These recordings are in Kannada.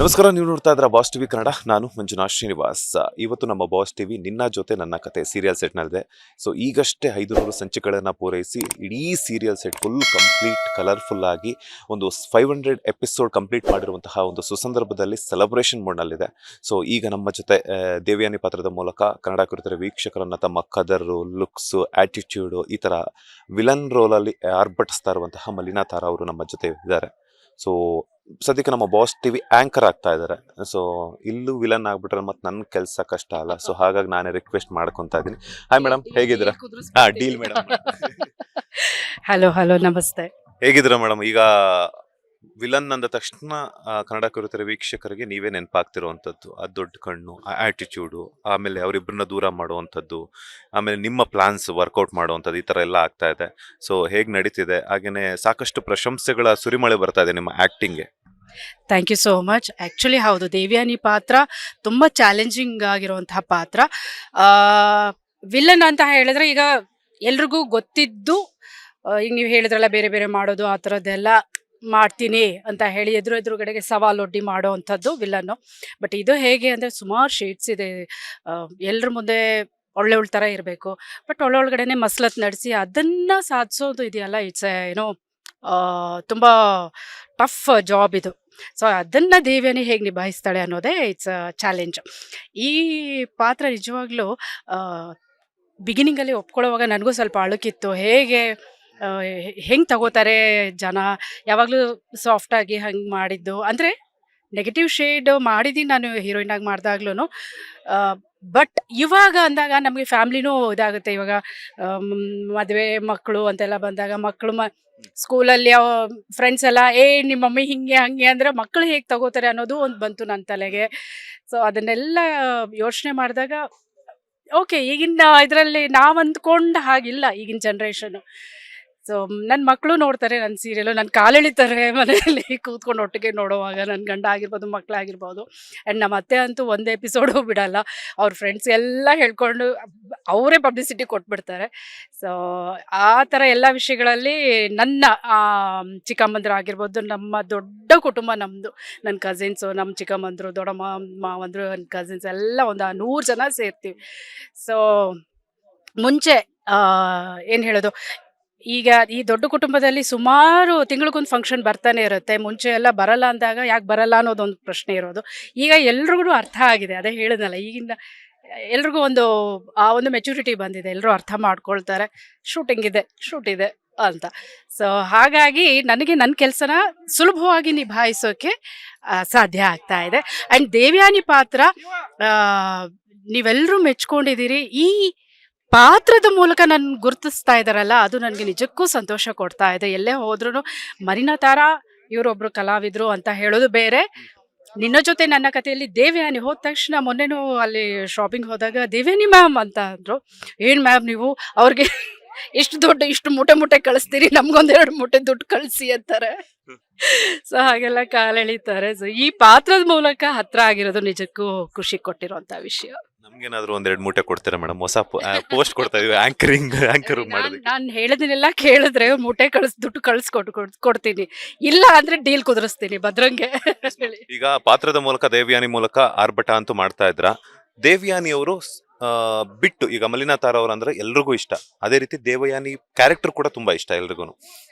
ನಮಸ್ಕಾರ, ನೀವು ನೋಡ್ತಾ ಇದ್ರ ಬಾಸ್ ಟಿವಿ ಕನ್ನಡ. ನಾನು ಮಂಜುನಾಥ್ ಶ್ರೀನಿವಾಸ್. ಇವತ್ತು ನಮ್ಮ ಬಾಸ್ ಟಿವಿ ನಿನ್ನ ಜೊತೆ ನನ್ನ ಕತೆ ಸೀರಿಯಲ್ ಸೆಟ್ನಲ್ಲಿದೆ. ಸೊ ಈಗಷ್ಟೇ 500 ಸಂಚಿಕೆಗಳನ್ನು ಪೂರೈಸಿ ಇಡೀ serial set full complete colourful ಆಗಿ ಒಂದು 500 ಎಪಿಸೋಡ್ ಕಂಪ್ಲೀಟ್ ಮಾಡಿರುವಂತಹ ಒಂದು ಸುಸಂದರ್ಭದಲ್ಲಿ ಸೆಲೆಬ್ರೇಷನ್ ಮೋಡ್ನಲ್ಲಿದೆ. ಸೊ ಈಗ ನಮ್ಮ ಜೊತೆ ದೇವಯಾನಿ ಪಾತ್ರದ ಮೂಲಕ ಕನ್ನಡ ಕುರಿತರೆ ವೀಕ್ಷಕರನ್ನ ತಮ್ಮ ಕದರು, ಲುಕ್ಸು, ಆಟಿಟ್ಯೂಡು, ಈ ಥರ ವಿಲನ್ ರೋಲಲ್ಲಿ ಆರ್ಭಟಿಸ್ತಾ ಇರುವಂತಹ ಮಲಿನಾ ತಾರಾ ಅವರು ನಮ್ಮ ಜೊತೆ ಇದ್ದಾರೆ. ಸೊ ಸದ್ಯಕ್ಕೆ ನಮ್ಮ ಬಾಸ್ ಟಿವಿ ಆಂಕರ್ ಆಗ್ತಾ ಇದ್ದಾರೆ. ಸೊ ಇಲ್ಲೂ ವಿಲನ್ ಆಗ್ಬಿಟ್ರೆ ಮತ್ತೆ ನನ್ನ ಕೆಲಸ ಕಷ್ಟ ಅಲ್ಲ. ಸೊ ಹಾಗಾಗಿ ನಾನೇ ರಿಕ್ವೆಸ್ಟ್ ಮಾಡ್ಕೊತಾ ಇದ್ದೀನಿ. ಹಾಯ್ ಮೇಡಮ್, ಹೇಗಿದ್ದೀರಾ? Deal madam. ಹಲೋ ಹಲೋ, ನಮಸ್ತೆ. ಹೇಗಿದ್ದೀರಾ ಮೇಡಮ್? ಈಗ ವಿಲನ್ ಅಂದ ತಕ್ಷಣ ಕನ್ನಡ ಕುರಿತರೆ ವೀಕ್ಷಕರಿಗೆ ನೀವೇ ನೆನಪಾಗ್ತಿರುವಂಥದ್ದು, ಆ ದೊಡ್ಡ ಕಣ್ಣು, ಆ ಆಟಿಟ್ಯೂಡು, ಆಮೇಲೆ ಅವರಿಬ್ಬರನ್ನ ದೂರ ಮಾಡುವಂಥದ್ದು, ಆಮೇಲೆ ನಿಮ್ಮ ಪ್ಲಾನ್ಸ್ ವರ್ಕೌಟ್ ಮಾಡುವಂಥದ್ದು, ಈ ಥರ ಎಲ್ಲ ಆಗ್ತಾ ಇದೆ. ಸೊ ಹೇಗೆ ನಡೀತಿದೆ? ಹಾಗೇನೆ ಸಾಕಷ್ಟು ಪ್ರಶಂಸೆಗಳ ಸುರಿಮಳೆ ಬರ್ತಾ ಇದೆ ನಿಮ್ಮ ಆ್ಯಕ್ಟಿಂಗ್ಗೆ. Thank you so much. Actually ಹೌದು, ದೇವಯಾನಿ ಪಾತ್ರ ತುಂಬ ಚಾಲೆಂಜಿಂಗ್ ಆಗಿರುವಂತಹ ಪಾತ್ರ. ವಿಲನ್ ಅಂತ ಹೇಳಿದ್ರೆ ಈಗ ಎಲ್ರಿಗೂ ಗೊತ್ತಿದ್ದು, ಈಗ ನೀವು ಹೇಳಿದ್ರಲ್ಲ ಬೇರೆ ಬೇರೆ ಮಾಡೋದು, ಆ ಥರದ್ದೆಲ್ಲ ಮಾಡ್ತೀನಿ ಅಂತ ಹೇಳಿ ಎದುರುಗಡೆಗೆ ಸವಾಲೊಡ್ಡಿ ಮಾಡೋ ಅಂಥದ್ದು ವಿಲನ್ನು. ಬಟ್ ಇದು ಹೇಗೆ ಅಂದರೆ ಸುಮಾರು ಶೇಡ್ಸ್ ಇದೆ. ಎಲ್ಲರ ಮುಂದೆ ಒಳ್ಳೆ ಥರ ಇರಬೇಕು, ಬಟ್ ಒಳಗಡೆನೆ ಮಸ್ಲತ್ ನಡೆಸಿ ಅದನ್ನು ಸಾಧಿಸೋದು ಇದೆಯಲ್ಲ, ಇಟ್ಸ್ ಏನೋ ತುಂಬ ಟಫ್ ಜಾಬ್ ಇದು. ಸೊ ಅದನ್ನು ದೇವಯಾನಿ ಹೇಗೆ ನಿಭಾಯಿಸ್ತಾಳೆ ಅನ್ನೋದೇ ಇಟ್ಸ್ ಚಾಲೆಂಜ್. ಈ ಪಾತ್ರ ನಿಜವಾಗ್ಲೂ ಬಿಗಿನಿಂಗಲ್ಲಿ ಒಪ್ಕೊಳ್ಳೋವಾಗ ನನಗೂ ಸ್ವಲ್ಪ ಅಳುಕಿತ್ತು. ಹೆಂಗೆ ತಗೋತಾರೆ ಜನ, ಯಾವಾಗಲೂ ಸಾಫ್ಟಾಗಿ ಹಂಗೆ ಮಾಡಿದ್ದು, ಅಂದರೆ ನೆಗೆಟಿವ್ ಶೇಡ್ ಮಾಡಿದ್ದೀನಿ ನಾನು ಹೀರೋಯಿನ್ ಆಗಿ ಮಾಡಿದಾಗ್ಲೂ. ಬಟ್ ಇವಾಗ ಅಂದಾಗ ನಮಗೆ ಫ್ಯಾಮ್ಲಿನೂ ಇದಾಗುತ್ತೆ. ಇವಾಗ ಮದುವೆ ಮಕ್ಕಳು ಅಂತೆಲ್ಲ ಬಂದಾಗ ಮಕ್ಕಳು ಸ್ಕೂಲಲ್ಲಿ ಫ್ರೆಂಡ್ಸ್ ಎಲ್ಲ ನಿಮ್ಮ ಮಮ್ಮಿ ಹಿಂಗೆ ಹಂಗೆ ಅಂದರೆ ಮಕ್ಕಳು ಹೇಗೆ ತಗೋತಾರೆ ಅನ್ನೋದು ಒಂದು ಬಂತು ನನ್ನ ತಲೆಗೆ. ಸೊ ಅದನ್ನೆಲ್ಲ ಯೋಚನೆ ಮಾಡಿದಾಗ ಓಕೆ, ಈಗಿನ ಇದರಲ್ಲಿ ನಾವು ಅಂದ್ಕೊಂಡು ಹಾಗಿಲ್ಲ ಈಗಿನ ಜನ್ರೇಷನು. ಸೊ ನನ್ನ ಮಕ್ಕಳು ನೋಡ್ತಾರೆ ನನ್ನ ಸೀರಿಯಲು, ನನ್ನ ಕಾಲೆಳಿತಾರೆ ಮನೆಯಲ್ಲಿ ಕೂತ್ಕೊಂಡು ಒಟ್ಟಿಗೆ ನೋಡುವಾಗ, ನನ್ನ ಗಂಡ ಆಗಿರ್ಬೋದು, ಮಕ್ಕಳಾಗಿರ್ಬೋದು. ಆ್ಯಂಡ್ ನಮ್ಮ ಅತ್ತೆ ಅಂತೂ ಒಂದು ಎಪಿಸೋಡು ಬಿಡಲ್ಲ. ಅವ್ರ ಫ್ರೆಂಡ್ಸ್ ಎಲ್ಲ ಹೇಳ್ಕೊಂಡು ಅವರೇ ಪಬ್ಲಿಸಿಟಿ ಕೊಟ್ಬಿಡ್ತಾರೆ. ಸೊ ಆ ಥರ ಎಲ್ಲ ವಿಷಯಗಳಲ್ಲಿ ನನ್ನ ಚಿಕ್ಕಮ್ಮಂದ್ರು ಆಗಿರ್ಬೋದು, ನಮ್ಮ ದೊಡ್ಡ ಕುಟುಂಬ ನಮ್ಮದು, ನನ್ನ ಕಸಿನ್ಸು, ನಮ್ಮ ಚಿಕ್ಕಮ್ಮಂದ್ರು, ದೊಡ್ಡಮ್ಮ, ಮಾವಂದ್ರು, ನನ್ನ ಕಸಿನ್ಸ್ ಎಲ್ಲ ಒಂದು 100 ಜನ ಸೇರ್ತೀವಿ. ಸೊ ಮುಂಚೆ ಏನು ಹೇಳೋದು, ಈಗ ಈ ದೊಡ್ಡ ಕುಟುಂಬದಲ್ಲಿ ಸುಮಾರು ತಿಂಗಳಿಗೊಂದು ಫಂಕ್ಷನ್ ಬರ್ತಾನೆ ಇರುತ್ತೆ. ಮುಂಚೆ ಎಲ್ಲ ಬರಲ್ಲ ಅಂದಾಗ ಯಾಕೆ ಬರಲ್ಲ ಅನ್ನೋದೊಂದು ಪ್ರಶ್ನೆ ಇರೋದು. ಈಗ ಎಲ್ರಿಗೂ ಅರ್ಥ ಆಗಿದೆ. ಅದೇ ಹೇಳಿದ್ನಲ್ಲ, ಈಗಿನ ಎಲ್ರಿಗೂ ಒಂದು ಮೆಚುರಿಟಿ ಬಂದಿದೆ. ಎಲ್ಲರೂ ಅರ್ಥ ಮಾಡ್ಕೊಳ್ತಾರೆ, ಶೂಟ್ ಇದೆ ಅಂತ. ಸೊ ಹಾಗಾಗಿ ನನಗೆ ನನ್ನ ಕೆಲಸನ ಸುಲಭವಾಗಿ ನಿಭಾಯಿಸೋಕ್ಕೆ ಸಾಧ್ಯ ಆಗ್ತಾ ಇದೆ. ಆ್ಯಂಡ್ ದೇವಯಾನಿ ಪಾತ್ರ ನೀವೆಲ್ಲರೂ ಮೆಚ್ಕೊಂಡಿದ್ದೀರಿ. ಈ ಪಾತ್ರದ ಮೂಲಕ ನನ್ನ ಗುರುತಿಸ್ತಾ ಇದ್ದಾರಲ್ಲ, ಅದು ನನಗೆ ನಿಜಕ್ಕೂ ಸಂತೋಷ ಕೊಡ್ತಾ ಇದೆ. ಎಲ್ಲೇ ಹೋದ್ರೂ ಮಲಿನಾ ತಾರಾ ಇವರೊಬ್ರು ಕಲಾವಿದರು ಅಂತ ಹೇಳೋದು ಬೇರೆ. ನಿನ್ನ ಜೊತೆ ನನ್ನ ಕಥೆಯಲ್ಲಿ ದೇವಯಾನಿ ಹೋದ ತಕ್ಷಣ, ಮೊನ್ನೆನೂ ಅಲ್ಲಿ ಶಾಪಿಂಗ್ ಹೋದಾಗ ದೇವಯಾನಿ ಮ್ಯಾಮ್ ಅಂತ ಅಂದರು. ಏನು ಮ್ಯಾಮ್ ನೀವು ಅವ್ರಿಗೆ ಇಷ್ಟು ಮೂಟೆ ಕಳಿಸ್ತೀರಿ, ನಮ್ಗೊಂದೆರಡು ಮೂಟೆ ದುಡ್ಡು ಕಳಿಸಿ ಅಂತಾರೆ. ಸೊ ಹಾಗೆಲ್ಲ ಕಾಲೆಳಿತಾರೆ. ಸೊ ಈ ಪಾತ್ರದ ಮೂಲಕ ಹತ್ರ ಆಗಿರೋದು ನಿಜಕ್ಕೂ ಖುಷಿ ಕೊಟ್ಟಿರುವಂತ ವಿಷಯ. ನಮ್ಗೇನಾದ್ರೂ 1-2 ಮೂಟೆ ಕೊಡ್ತೀರಾ ಮೇಡಮ್? ಹೊಸ ಪೋಸ್ಟ್ ಕೊಡ್ತಾ ಇದೀವಿ ಆಂಕರ್ ಮಾಡೋದಕ್ಕೆ. ನಾನು ಹೇಳಿದನ್ನೆಲ್ಲ ಕೇಳಿದ್ರೆ ಮೂಟೆ ದುಡ್ಡು ಕೊಡ್ತೀನಿ, ಇಲ್ಲ ಅಂದ್ರೆ ಡೀಲ್ ಕುದುರಿಸ್ತೀನಿ ಭದ್ರಂಗೆ. ಈಗ ಪಾತ್ರದ ಮೂಲಕ ದೇವಯಾನಿ ಮೂಲಕ ಆರ್ಭಟ ಅಂತೂ ಮಾಡ್ತಾ ಇದ್ರ. ದೇವಯಾನಿ ಅವರು ಬಿಟ್ಟು ಈಗ ಮಲಿನಾ ತಾರಾ ಅವರು ಅಂದ್ರೆ ಎಲ್ರಿಗೂ ಇಷ್ಟ. ಅದೇ ರೀತಿ ದೇವಯಾನಿ ಕ್ಯಾರೆಕ್ಟರ್ ಕೂಡ ತುಂಬಾ ಇಷ್ಟ ಎಲ್ರಿಗೂ.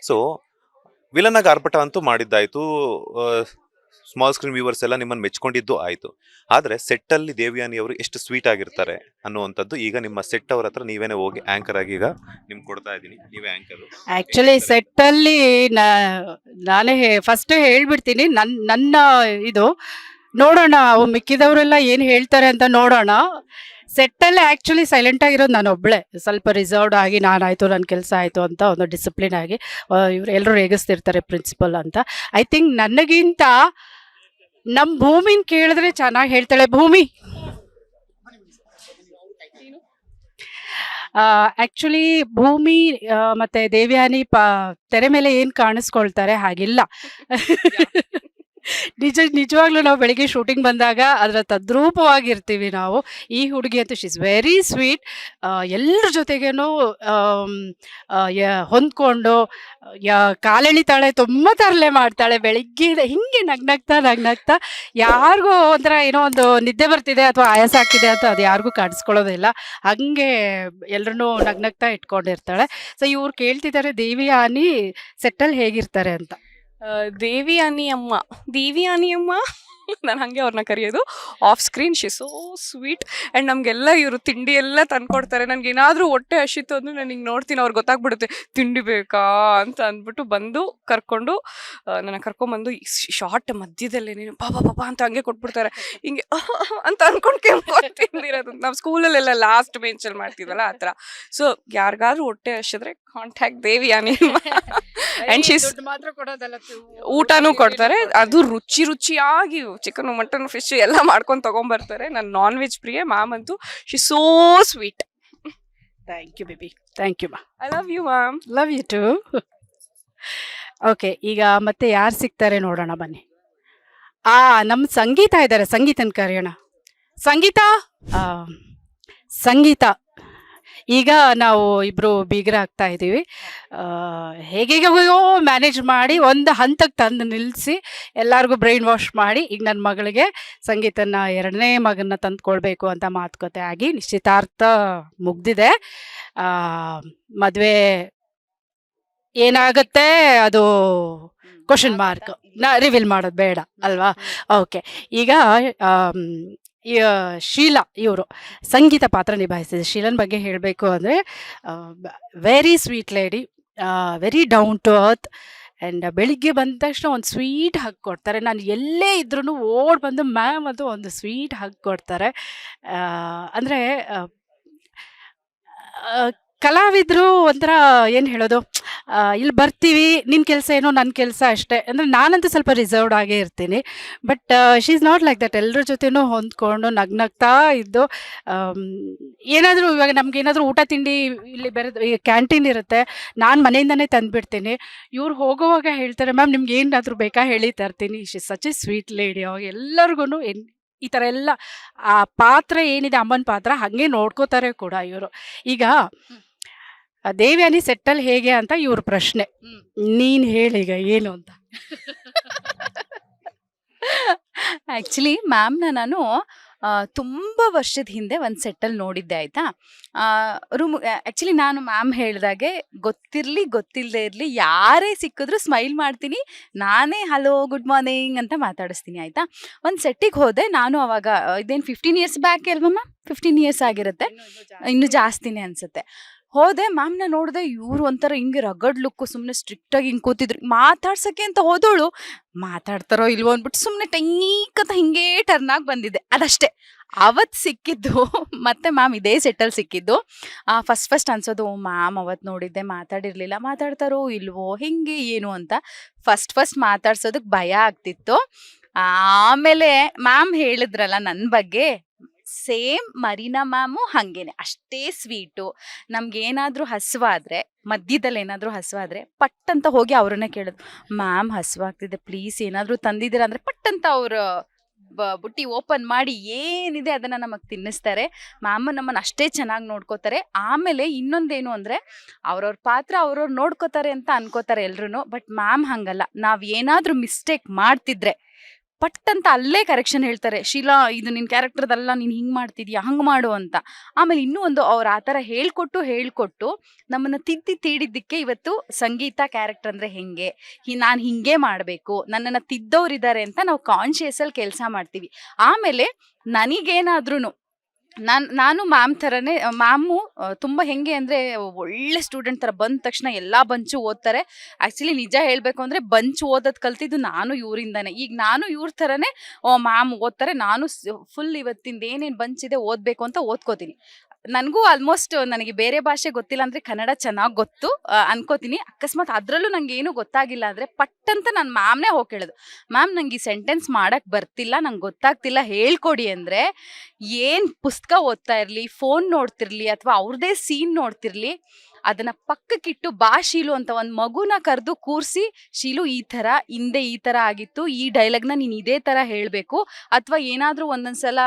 ಸೊ ವಿಲನ್ ಆಗಿ ಆರ್ಭಟ ಅಂತೂ ಮಾಡಿದ್ದಾಯ್ತು, ಸ್ಮಾಲ್ ಸ್ಕ್ರೀನ್ ವ್ಯೂವರ್ಸ್ ಎಲ್ಲ ನಿಮ್ಮನ್ನು ಮೆಚ್ಕೊಂಡಿದ್ದು ಆಯ್ತು. ಆದ್ರೆ ಸೆಟ್ ಅಲ್ಲಿ ದೇವಯಾನಿ ಅವರು ಎಷ್ಟು ಸ್ವೀಟ್ ಆಗಿರ್ತಾರೆ ಅನ್ನುವಂಥದ್ದು ಈಗ ನಿಮ್ಮ ಸೆಟ್ ಅವ್ರ ಹತ್ರ ನೀವೇನೆ ಹೋಗಿ ಆಂಕರ್ ಆಗಿ ಈಗ ನಿಮ್ಗೆ ಕೊಡ್ತಾ ಇದ್ದೀನಿ. ನೀವೇ ಆಂಕರ್. ಆಕ್ಚುಲಿ ಸೆಟ್ ಅಲ್ಲಿ ನಾನೇ ಫಸ್ಟ್ ಹೇಳ್ಬಿಡ್ತೀನಿ, ನನ್ನ ಇದು ನೋಡೋಣ, ಮಿಕ್ಕಿದವರೆಲ್ಲ ಏನು ಹೇಳ್ತಾರೆ ಅಂತ ನೋಡೋಣ. ಸೆಟ್ಟಲ್ಲೇ ಆ್ಯಕ್ಚುಲಿ ಸೈಲೆಂಟ್ ಆಗಿರೋದು ನಾನು ಒಬ್ಬಳೆ, ಸ್ವಲ್ಪ ರಿಸರ್ವ್ಡ್ ಆಗಿ ನಾನಾಯಿತು ನನ್ನ ಕೆಲಸ ಆಯಿತು ಅಂತ ಒಂದು ಡಿಸಿಪ್ಲಿನ್ ಆಗಿ. ಇವರು ಎಲ್ಲರೂ ರೇಗಿಸ್ತಿರ್ತಾರೆ ಪ್ರಿನ್ಸಿಪಲ್ ಅಂತ. ಐ ಥಿಂಕ್ ನನಗಿಂತ ನಮ್ಮ ಭೂಮಿನ ಕೇಳಿದ್ರೆ ಚೆನ್ನಾಗಿ ಹೇಳ್ತಾಳೆ. ಭೂಮಿ ಆ್ಯಕ್ಚುಲಿ ಭೂಮಿ ಮತ್ತು ದೇವಯಾನಿ ತೆರೆ ಮೇಲೆ ಏನು ಕಾಣಿಸ್ಕೊಳ್ತಾರೆ ಹಾಗಿಲ್ಲ. ನಿಜವಾಗ್ಲೂ ನಾವು ಬೆಳಿಗ್ಗೆ ಶೂಟಿಂಗ್ ಬಂದಾಗ ಅದರ ತದ್ರೂಪವಾಗಿರ್ತೀವಿ ನಾವು. ಈ ಹುಡುಗಿ ಅಂತೂ ಶಿ ಇಸ್ ವೆರಿ ಸ್ವೀಟ್. ಎಲ್ಲರ ಜೊತೆಗೇನು ಹೊಂದ್ಕೊಂಡು ಕಾಲೆಳಿತಾಳೆ, ತುಂಬ ತರಲೆ ಮಾಡ್ತಾಳೆ. ಬೆಳಿಗ್ಗೆ ಹಿಂಗೆ ನಗ್ನಗ್ತಾ ಯಾರಿಗೂ ಒಂಥರ ಏನೋ ಒಂದು ನಿದ್ದೆ ಬರ್ತಿದೆ ಅಥವಾ ಆಯಾಸ ಆಗ್ತಿದೆ ಅಂತ ಅದು ಯಾರಿಗೂ ಕಾಣಿಸ್ಕೊಳ್ಳೋದಿಲ್ಲ. ಹಂಗೆ ಎಲ್ಲರನ್ನೂ ನಗ್ನಗ್ತಾ ಇಟ್ಕೊಂಡಿರ್ತಾಳೆ. ಸೊ ಇವ್ರು ಕೇಳ್ತಿದ್ದಾರೆ ದೇವಿಯಾನಿ ಸೆಟ್ಟಲ್ಲಿ ಹೇಗಿರ್ತಾರೆ ಅಂತ. ದೇವಿಯಾನಿ ಅಮ್ಮ ನಾನು ಹಾಗೆ ಅವ್ರನ್ನ ಕರೆಯೋದು. Off screen she so sweet. And ನಮಗೆಲ್ಲ ಇವರು ತಿಂಡಿ ಎಲ್ಲ ತಂದ್ಕೊಡ್ತಾರೆ. ನನಗೆ ಏನಾದರೂ ಹೊಟ್ಟೆ ಹಸಿತು ಅಂದರೆ ನಾನು ಹಿಂಗೆ ನೋಡ್ತೀನಿ, ಅವ್ರಿಗೆ ಗೊತ್ತಾಗ್ಬಿಡುತ್ತೆ ತಿಂಡಿ ಬೇಕಾ ಅಂತ ಅಂದ್ಬಿಟ್ಟು ನನ್ನ ಕರ್ಕೊಂಬಂದು ಶಾರ್ಟ್ ಮಧ್ಯದಲ್ಲೇ ನೀನು ಪಾಪ ಅಂತ ಹಂಗೆ ಕೊಟ್ಬಿಡ್ತಾರೆ. ಹಿಂಗೆ ಅಂತ ಅಂದ್ಕೊಂಡು ತಿಂದಿರೋದು. ನಾವು ಸ್ಕೂಲಲ್ಲೆಲ್ಲ ಲಾಸ್ಟ್ ಬೆಂಚಲ್ಲಿ ಮಾಡ್ತಿದ್ವಲ್ಲ ಆ ಥರ. ಸೊ ಯಾರಿಗಾದ್ರೂ ಹೊಟ್ಟೆ ಹಸಿದ್ರೆ ಕಾಂಟ್ಯಾಕ್ಟ್ ದೇವಿಯಾನಿ. ಆ್ಯಂಡ್ ಶೀಸ್ ಮಾತ್ರ ಕೊಡೋದಲ್ಲ, ಊಟನೂ ಕೊಡ್ತಾರೆ. ಅದು ರುಚಿಯಾಗಿ ಚಿಕನ್ ಮಟನ್ ಫಿಶ್ ಎಲ್ಲ ಮಾಡ್ಕೊಂಡು ತಗೊಂಡ್ಬರ್ತಾರೆ. ನಾನು ನಾನ್ ವೆಜ್ ಪ್ರಿಯೆ. ಮ್ಯಾಮ್ ಅಂತೂ she so sweet. Thank you baby, thank you ಮಾ. I love you ma'am. Love you too. Okay, ಈಗ ಮತ್ತೆ ಯಾರು ಸಿಗ್ತಾರೆ ನೋಡೋಣ ಬನ್ನಿ. ನಮ್ಮ ಸಂಗೀತ ಇದ್ದಾರೆ, ಸಂಗೀತನ ಕರೆಯೋಣ. ಸಂಗೀತ ಈಗ ನಾವು ಇಬ್ರು ಬೀಗರ ಆಗ್ತಾ ಇದ್ದೀವಿ. ಹೇಗೆಗೋ ಮ್ಯಾನೇಜ್ ಮಾಡಿ ಒಂದು ಹಂತಕ್ಕೆ ತಂದು ನಿಲ್ಲಿಸಿ ಎಲ್ಲರಿಗೂ ಬ್ರೈನ್ ವಾಶ್ ಮಾಡಿ ಈಗ ನನ್ನ ಮಗಳಿಗೆ ಸಂಗೀತನ 2ನೇ ಮಗನ್ನ ತಂದ್ಕೊಳ್ಬೇಕು ಅಂತ ಮಾತುಕತೆ ಆಗಿ ನಿಶ್ಚಿತಾರ್ಥ ಮುಗ್ದಿದೆ. ಮದುವೆ ಏನಾಗುತ್ತೆ ಅದು ಕ್ವಶನ್ ಮಾರ್ಕ್, ರಿವೀಲ್ ಮಾಡೋದು ಬೇಡ ಅಲ್ವಾ. ಓಕೆ, ಈಗ ಶೀಲಾ ಇವರು ಸಂಗೀತ ಪಾತ್ರ ನಿಭಾಯಿಸಿದೆ. ಶೀಲನ್ ಬಗ್ಗೆ ಹೇಳಬೇಕು ಅಂದರೆ very sweet lady, very down to earth. And ಬೆಳಿಗ್ಗೆ ಬಂದ ತಕ್ಷಣ ಒಂದು ಸ್ವೀಟ್ ಹಗ್ ಕೊಡ್ತಾರೆ. ನಾನು ಎಲ್ಲೇ ಇದ್ರೂ ಓಡ್ ಬಂದು ಮ್ಯಾಮ್ ಅದು ಒಂದು ಸ್ವೀಟ್ ಹಗ್ ಕೊಡ್ತಾರೆ. ಅಂದರೆ ಕಲಾವಿದರು ಒಂಥರ ಏನು ಹೇಳೋದು, ಇಲ್ಲಿ ಬರ್ತೀವಿ, ನಿನ್ನ ಕೆಲಸ ಏನೋ ನನ್ನ ಕೆಲಸ ಅಷ್ಟೇ. ಅಂದರೆ ನಾನಂತೂ ಸ್ವಲ್ಪ ರಿಸರ್ವ್ಡ್ ಆಗೇ ಇರ್ತೀನಿ. But she is not like that. ಎಲ್ಲರ ಜೊತೆನೂ ಹೊಂದ್ಕೊಂಡು ನಗ್ನಗ್ತಾ ಇದ್ದು, ಏನಾದರೂ ಇವಾಗ ನಮಗೇನಾದರೂ ಊಟ ತಿಂಡಿ ಇಲ್ಲಿ ಬೇರೆ ಕ್ಯಾಂಟೀನ್ ಇರುತ್ತೆ, ನಾನು ಮನೆಯಿಂದನೇ ತಂದುಬಿಡ್ತೀನಿ. ಇವ್ರು ಹೋಗುವಾಗ ಹೇಳ್ತಾರೆ, ಮ್ಯಾಮ್ ನಿಮ್ಗೆ ಏನಾದರೂ ಬೇಕಾ ಹೇಳಿ ತರ್ತೀನಿ. She is such A sweet lady. ಅವಾಗ ಎಲ್ಲರಿಗೂ ಈ ಥರ ಎಲ್ಲ ಆ ಪಾತ್ರ ಏನಿದೆ ಅಮ್ಮನ ಪಾತ್ರ ಹಾಗೆ ನೋಡ್ಕೋತಾರೆ ಕೂಡ ಇವರು. ಈಗ ದೇವ್ಯಾನಿ ಸೆಟ್ಟಲ್ ಹೇಗೆ ಅಂತ ಇವ್ರ ಪ್ರಶ್ನೆ. ನೀನು ಹೇಳೀಗ ಏನು ಅಂತ. ಆ್ಯಕ್ಚುಲಿ ಮ್ಯಾಮ್ನ ನಾನು ತುಂಬ ವರ್ಷದ ಹಿಂದೆ ಒಂದು ಸೆಟ್ಟಲ್ಲಿ ನೋಡಿದ್ದೆ, ಆಯಿತಾ. ಆ್ಯಕ್ಚುಲಿ ನಾನು ಮ್ಯಾಮ್ ಹೇಳಿದಾಗೆ ಗೊತ್ತಿಲ್ಲದೆ ಇರಲಿ ಯಾರೇ ಸಿಕ್ಕಿದ್ರು ಸ್ಮೈಲ್ ಮಾಡ್ತೀನಿ, ನಾನೇ ಹಲೋ ಗುಡ್ ಮಾರ್ನಿಂಗ್ ಅಂತ ಮಾತಾಡಿಸ್ತೀನಿ, ಆಯಿತಾ. ಒಂದು ಸೆಟ್ಟಿಗೆ ಹೋದೆ ನಾನು. ಅವಾಗ ಇದೇನು 15 ಇಯರ್ಸ್ ಬ್ಯಾಕ್ ಅಲ್ವಮ್ಮ, 15 ಇಯರ್ಸ್ ಆಗಿರುತ್ತೆ, ಇನ್ನೂ ಜಾಸ್ತಿನೇ ಅನಿಸುತ್ತೆ. ಹೋದೆ, ಮ್ಯಾಮ್ನ ನೋಡಿದೆ. ಇವ್ರು ಒಂಥರ ಹಿಂಗೆ ರಗಡ್ ಲುಕ್ಕು, ಸುಮ್ಮನೆ ಸ್ಟ್ರಿಕ್ಟಾಗಿ ಹಿಂಗೆ ಕೂತಿದ್ರು. ಮಾತಾಡ್ಸೋಕ್ಕೆ ಅಂತ ಹೋದವಳು ಮಾತಾಡ್ತಾರೋ ಇಲ್ವೋ ಅಂದ್ಬಿಟ್ಟು ಸುಮ್ಮನೆ ಟೈಕಂತ ಹಿಂಗೇ ಟರ್ನಾಗಿ ಬಂದಿದ್ದೆ, ಅದಷ್ಟೇ. ಅವತ್ತು ಸಿಕ್ಕಿದ್ದು ಮತ್ತೆ ಮ್ಯಾಮ್ ಇದೇ ಸೆಟ್ಟಲ್ಲಿ ಸಿಕ್ಕಿದ್ದು. ಫಸ್ಟ್ ಅನ್ಸೋದು, ಮ್ಯಾಮ್ ಅವತ್ತು ನೋಡಿದ್ದೆ ಮಾತಾಡಿರಲಿಲ್ಲ, ಮಾತಾಡ್ತಾರೋ ಇಲ್ವೋ ಹೆಂಗೆ ಏನು ಅಂತ ಫಸ್ಟ್ ಮಾತಾಡ್ಸೋದಕ್ಕೆ ಭಯ ಆಗ್ತಿತ್ತು. ಆಮೇಲೆ ಮ್ಯಾಮ್ ಹೇಳಿದ್ರಲ್ಲ ನನ್ನ ಬಗ್ಗೆ, ಸೇಮ್ ಮರೀನಾ ಮ್ಯಾಮು ಹಾಗೇನೆ, ಅಷ್ಟೇ ಸ್ವೀಟು. ನಮ್ಗೇನಾದರೂ ಹಸುವಾದರೆ, ಮಧ್ಯದಲ್ಲಿ ಏನಾದರೂ ಹಸುವಾದರೆ ಪಟ್ ಅಂತ ಹೋಗಿ ಅವ್ರನ್ನೇ ಕೇಳೋದು, ಮ್ಯಾಮ್ ಹಸುವಾಗ್ತಿದೆ ಪ್ಲೀಸ್ ಏನಾದರೂ ತಂದಿದ್ದೀರಾ ಅಂದರೆ ಪಟ್ ಅಂತ ಅವರು ಬುಟ್ಟಿ ಓಪನ್ ಮಾಡಿ ಏನಿದೆ ಅದನ್ನು ನಮಗೆ ತಿನ್ನಿಸ್ತಾರೆ. ಮ್ಯಾಮ್ ನಮ್ಮನ್ನು ಅಷ್ಟೇ ಚೆನ್ನಾಗಿ ನೋಡ್ಕೋತಾರೆ. ಆಮೇಲೆ ಇನ್ನೊಂದೇನು ಅಂದರೆ, ಅವ್ರವ್ರ ಪಾತ್ರ ಅವ್ರವ್ರು ನೋಡ್ಕೋತಾರೆ ಅಂತ ಅನ್ಕೋತಾರೆ ಎಲ್ರೂ. ಬಟ್ ಮ್ಯಾಮ್ ಹಾಗಲ್ಲ, ನಾವು ಏನಾದರೂ ಮಿಸ್ಟೇಕ್ ಮಾಡ್ತಿದ್ರೆ ಪಟ್ ಅಂತ ಅಲ್ಲೇ ಕರೆಕ್ಷನ್ ಹೇಳ್ತಾರೆ. ಶೀಲಾ ಇದು ನಿನ್ನ ಕ್ಯಾರೆಕ್ಟರ್ದಲ್ಲ, ನೀನು ಹಿಂಗೆ ಮಾಡ್ತಿದ್ಯಾ, ಹಂಗೆ ಮಾಡು ಅಂತ. ಆಮೇಲೆ ಇನ್ನೂ ಒಂದು, ಅವ್ರು ಆ ಥರ ಹೇಳ್ಕೊಟ್ಟು ನಮ್ಮನ್ನು ತೀಡಿದ್ದಕ್ಕೆ ಇವತ್ತು ಸಂಗೀತ ಕ್ಯಾರೆಕ್ಟರ್ ಅಂದರೆ ಹೆಂಗೆ, ನಾನು ಹಿಂಗೆ ಮಾಡಬೇಕು, ನನ್ನನ್ನು ತಿದ್ದೋರಿದ್ದಾರೆ ಅಂತ ನಾವು ಕಾನ್ಷಿಯಸಲ್ಲಿ ಕೆಲಸ ಮಾಡ್ತೀವಿ. ಆಮೇಲೆ ನನಗೇನಾದ್ರೂ ನಾನು ಮ್ಯಾಮ್ ಥರನೇ, ಮ್ಯಾಮು ತುಂಬ ಹೆಂಗೆ ಅಂದರೆ ಒಳ್ಳೆ ಸ್ಟೂಡೆಂಟ್ ಥರ, ಬಂದ ತಕ್ಷಣ ಎಲ್ಲ ಬಂಚು ಓದ್ತಾರೆ. ಆ್ಯಕ್ಚುಲಿ ನಿಜ ಹೇಳಬೇಕು ಅಂದರೆ ಬಂಚ್ ಓದೋದು ಕಲ್ತಿದ್ದು ನಾನು ಇವರಿಂದಾನೆ. ಈಗ ನಾನು ಇವ್ರ ಥರನೇ ಮ್ಯಾಮ್ ಓದ್ತಾರೆ, ನಾನು ಫುಲ್ ಇವತ್ತಿಂದ ಏನೇನು ಬಂಚಿದೆ ಓದಬೇಕು ಅಂತ ಓದ್ಕೋತೀನಿ. ನನಗೂ ಆಲ್ಮೋಸ್ಟ್ ನನಗೆ ಬೇರೆ ಭಾಷೆ ಗೊತ್ತಿಲ್ಲ ಅಂದರೆ ಕನ್ನಡ ಚೆನ್ನಾಗಿ ಗೊತ್ತು ಅನ್ಕೋತೀನಿ. ಅಕಸ್ಮಾತ್ ಅದರಲ್ಲೂ ನಂಗೆ ಏನೂ ಗೊತ್ತಾಗಿಲ್ಲ ಅಂದರೆ ಪಟ್ಟಂತ ನಾನು ಮ್ಯಾಮ್ನೇ ಹೋಗಿ ಕೇಳೋದು, ಮ್ಯಾಮ್ ನಂಗೆ ಈ ಸೆಂಟೆನ್ಸ್ ಮಾಡೋಕ್ಕೆ ಬರ್ತಿಲ್ಲ, ನಂಗೆ ಗೊತ್ತಾಗ್ತಿಲ್ಲ, ಹೇಳ್ಕೊಡಿ. ಅಂದರೆ ಏನು ಪುಸ್ತಕ ಓದ್ತಾ ಇರಲಿ, ಫೋನ್ ನೋಡ್ತಿರ್ಲಿ, ಅಥವಾ ಅವ್ರದ್ದೇ ಸೀನ್ ನೋಡ್ತಿರ್ಲಿ, ಅದನ್ನ ಪಕ್ಕಕ್ಕಿಟ್ಟು ಬಾ ಶೀಲು ಅಂತ ಒಂದು ಮಗುನ ಕರೆದು ಕೂರಿಸಿ, ಶೀಲು ಈ ಥರ ಹಿಂದೆ ಈ ಥರ ಆಗಿತ್ತು, ಈ ಡೈಲಾಗ್ನ ನೀನು ಇದೇ ಥರ ಹೇಳಬೇಕು, ಅಥವಾ ಏನಾದರೂ ಒಂದೊಂದ್ಸಲ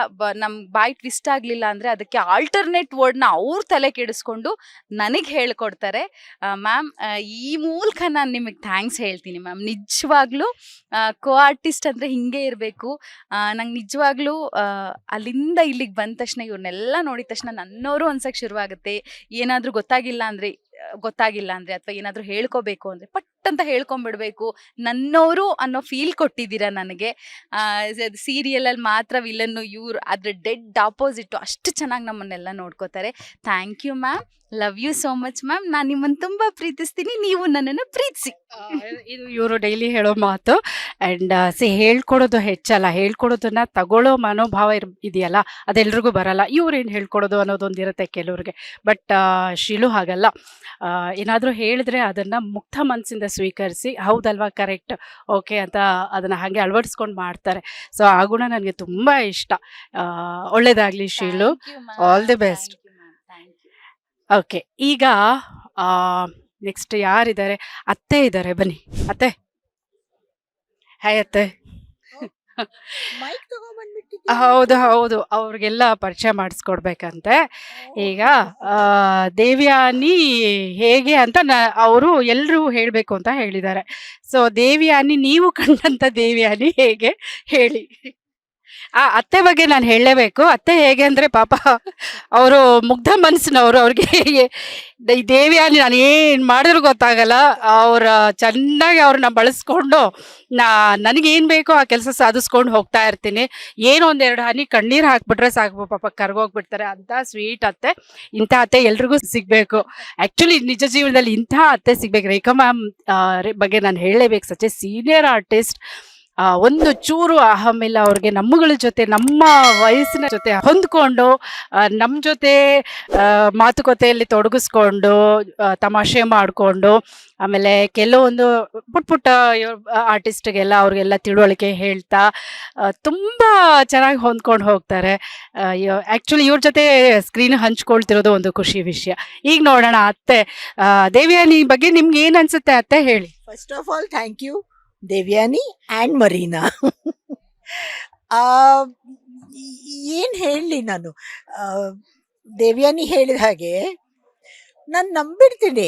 ನಮ್ಗೆ ಬಾಯಿ ಟ್ವಿಸ್ಟ್ ಆಗಲಿಲ್ಲ ಅಂದರೆ ಅದಕ್ಕೆ ಆಲ್ಟರ್ನೇಟ್ ವರ್ಡ್ನ ಅವ್ರ ತಲೆ ಕೆಡಿಸ್ಕೊಂಡು ನನಗೆ ಹೇಳ್ಕೊಡ್ತಾರೆ. ಮ್ಯಾಮ್, ಈ ಮೂಲಕ ನಾನು ನಿಮಗೆ ಥ್ಯಾಂಕ್ಸ್ ಹೇಳ್ತೀನಿ ಮ್ಯಾಮ್. ನಿಜವಾಗ್ಲೂ ಕೋ ಆರ್ಟಿಸ್ಟ್ ಅಂದರೆ ಹಿಂಗೆ ಇರಬೇಕು. ನಂಗೆ ನಿಜವಾಗ್ಲೂ ಅಲ್ಲಿಂದ ಇಲ್ಲಿಗೆ ಬಂದ ತಕ್ಷಣ ಇವ್ರನ್ನೆಲ್ಲ ನೋಡಿದ ತಕ್ಷಣ ನನ್ನವರು ಅನ್ಸಕ್ಕೆ ಶುರುವಾಗುತ್ತೆ. ಏನಾದರೂ ಗೊತ್ತಾಗಿಲ್ಲ ಅಂದರೆ ಅಥವಾ ಏನಾದರೂ ಹೇಳ್ಕೋಬೇಕು ಅಂದರೆ ಪಟ್ ಅಂತ ಹೇಳ್ಕೊಂಬಿಡ್ಬೇಕು. ನನ್ನವರು ಅನ್ನೋ ಫೀಲ್ ಕೊಟ್ಟಿದ್ದೀರಾ ನನಗೆ. ಸೀರಿಯಲಲ್ಲಿ ಮಾತ್ರ ವಿಲನ್ನು, ಇವ್ರು ಅದ್ರ ಡೆಡ್ ಆಪೋಸಿಟ್ಟು ಅಷ್ಟು ಚೆನ್ನಾಗಿ ನಮ್ಮನ್ನೆಲ್ಲ ನೋಡ್ಕೋತಾರೆ. Thank you ma'am, love you so much ma'am. ನಾನು ನಿಮ್ಮನ್ನು ತುಂಬ ಪ್ರೀತಿಸ್ತೀನಿ, ನೀವು ನನ್ನನ್ನು ಪ್ರೀತಿಸಿ. ಇದು ಇವರು ಡೈಲಿ ಹೇಳೋ ಮಾತು. ಆ್ಯಂಡ್ ಹೇಳ್ಕೊಡೋದು ಹೆಚ್ಚಲ್ಲ, ಹೇಳ್ಕೊಡೋದನ್ನ ತಗೊಳ್ಳೋ ಮನೋಭಾವ ಇದೆಯಲ್ಲ ಅದೆಲ್ರಿಗೂ ಬರಲ್ಲ. ಇವ್ರೇನು ಹೇಳ್ಕೊಡೋದು ಅನ್ನೋದೊಂದು ಇರುತ್ತೆ ಕೆಲವ್ರಿಗೆ. ಬಟ್ ಶಿಲು ಹಾಗಲ್ಲ. ಏನಾದರೂ ಹೇಳಿದ್ರೆ ಅದನ್ನು ಮುಕ್ತ ಮನಸ್ಸಿಂದ ಸ್ವೀಕರಿಸಿ, ಹೌದಲ್ವಾ, ಕರೆಕ್ಟ್, ಓಕೆ ಅಂತ ಅದನ್ನು ಹಾಗೆ ಅಳವಡಿಸ್ಕೊಂಡು ಮಾಡ್ತಾರೆ. ಸೊ ಆ ಗುಣ ನನಗೆ ತುಂಬ ಇಷ್ಟ. ಒಳ್ಳೇದಾಗಲಿ ಶಿಲು, ಆಲ್ ದಿ ಬೆಸ್ಟ್. ಓಕೆ, ಈಗ ನೆಕ್ಸ್ಟ್ ಯಾರಿದ್ದಾರೆ? ಅತ್ತೆ ಇದ್ದಾರೆ, ಬನ್ನಿ ಅತ್ತೆ. ಹಾಯ್ ಅತ್ತೆ. ಹೌದು ಹೌದು, ಅವ್ರಿಗೆಲ್ಲ ಪರಿಚಯ ಮಾಡಿಸ್ಕೊಡ್ಬೇಕಂತೆ. ಈಗ ದೇವ್ಯಾನಿ ಹೇಗೆ ಅಂತ ಅವರು ಎಲ್ಲರೂ ಹೇಳಬೇಕು ಅಂತ ಹೇಳಿದ್ದಾರೆ. ಸೊ ದೇವ್ಯಾನಿ, ನೀವು ಕಂಡಂಥ ದೇವ್ಯಾನಿ ಹೇಗೆ ಹೇಳಿ. ಆ ಅತ್ತೆ ಬಗ್ಗೆ ನಾನು ಹೇಳಲೇಬೇಕು. ಅತ್ತೆ ಹೇಗೆ ಅಂದರೆ ಪಾಪ ಅವರು ಮುಗ್ಧ ಮನಸ್ಸಿನವರು. ಅವ್ರಿಗೆ ಈ ದೇವ್ಯಾನಿ ನಾನು ಏನು ಮಾಡಿದ್ರು ಗೊತ್ತಾಗಲ್ಲ. ಚೆನ್ನಾಗಿ ಅವ್ರನ್ನ ಬಳಸ್ಕೊಂಡು ನನಗೇನು ಬೇಕೋ ಆ ಕೆಲಸ ಸಾಧಿಸ್ಕೊಂಡು ಹೋಗ್ತಾ ಇರ್ತೀನಿ. ಏನೋ ಒಂದೆರಡು ಹನಿ ಕಣ್ಣೀರು ಹಾಕ್ಬಿಟ್ರೆ ಸಾಕು, ಪಾಪ ಕರ್ಗೋಗ್ಬಿಡ್ತಾರೆ. ಅಂಥ ಸ್ವೀಟ್ ಅತ್ತೆ. ಇಂಥ ಅತ್ತೆ ಎಲ್ರಿಗೂ ಸಿಗಬೇಕು. ಆ್ಯಕ್ಚುಲಿ ನಿಜ ಜೀವನದಲ್ಲಿ ಇಂಥ ಅತ್ತೆ ಸಿಗ್ಬೇಕು. ರೇಖಾ ಮ್ಯಾಮ್ ಬಗ್ಗೆ ನಾನು ಹೇಳಲೇಬೇಕು. Such A senior artist. ಒಂದು ಚೂರು ಅಹಮಿಲ್ಲ ಅವ್ರಿಗೆ. ನಮ್ಮಗಳ ಜೊತೆ, ನಮ್ಮ ವಯಸ್ಸಿನ ಜೊತೆ ಹೊಂದ್ಕೊಂಡು, ನಮ್ಮ ಜೊತೆ ಮಾತುಕತೆಯಲ್ಲಿ ತೊಡಗಿಸ್ಕೊಂಡು, ತಮಾಷೆ ಮಾಡಿಕೊಂಡು, ಆಮೇಲೆ ಕೆಲವೊಂದು ಪುಟ್ಟ ಆರ್ಟಿಸ್ಟ್ಗೆಲ್ಲ ಅವ್ರಿಗೆಲ್ಲ ತಿಳುವಳಿಕೆ ಹೇಳ್ತಾ ತುಂಬ ಚೆನ್ನಾಗಿ ಹೊಂದ್ಕೊಂಡು ಹೋಗ್ತಾರೆ. ಆ್ಯಕ್ಚುಲಿ ಇವ್ರ ಜೊತೆ ಸ್ಕ್ರೀನ್ ಹಂಚ್ಕೊಳ್ತಿರೋದು ಒಂದು ಖುಷಿ ವಿಷಯ. ಈಗ ನೋಡೋಣ ಅತ್ತೆ, ದೇವ್ಯಾನಿ ಬಗ್ಗೆ ನಿಮ್ಗೆ ಏನು ಅನ್ಸುತ್ತೆ ಅತ್ತೆ, ಹೇಳಿ. First of all thank you Devyani and Marina. ಏನು ಹೇಳಲಿ ನಾನು. ದೇವ್ಯಾನಿ ಹೇಳಿದ ಹಾಗೆ ನಾನು ನಂಬಿಡ್ತೀನಿ.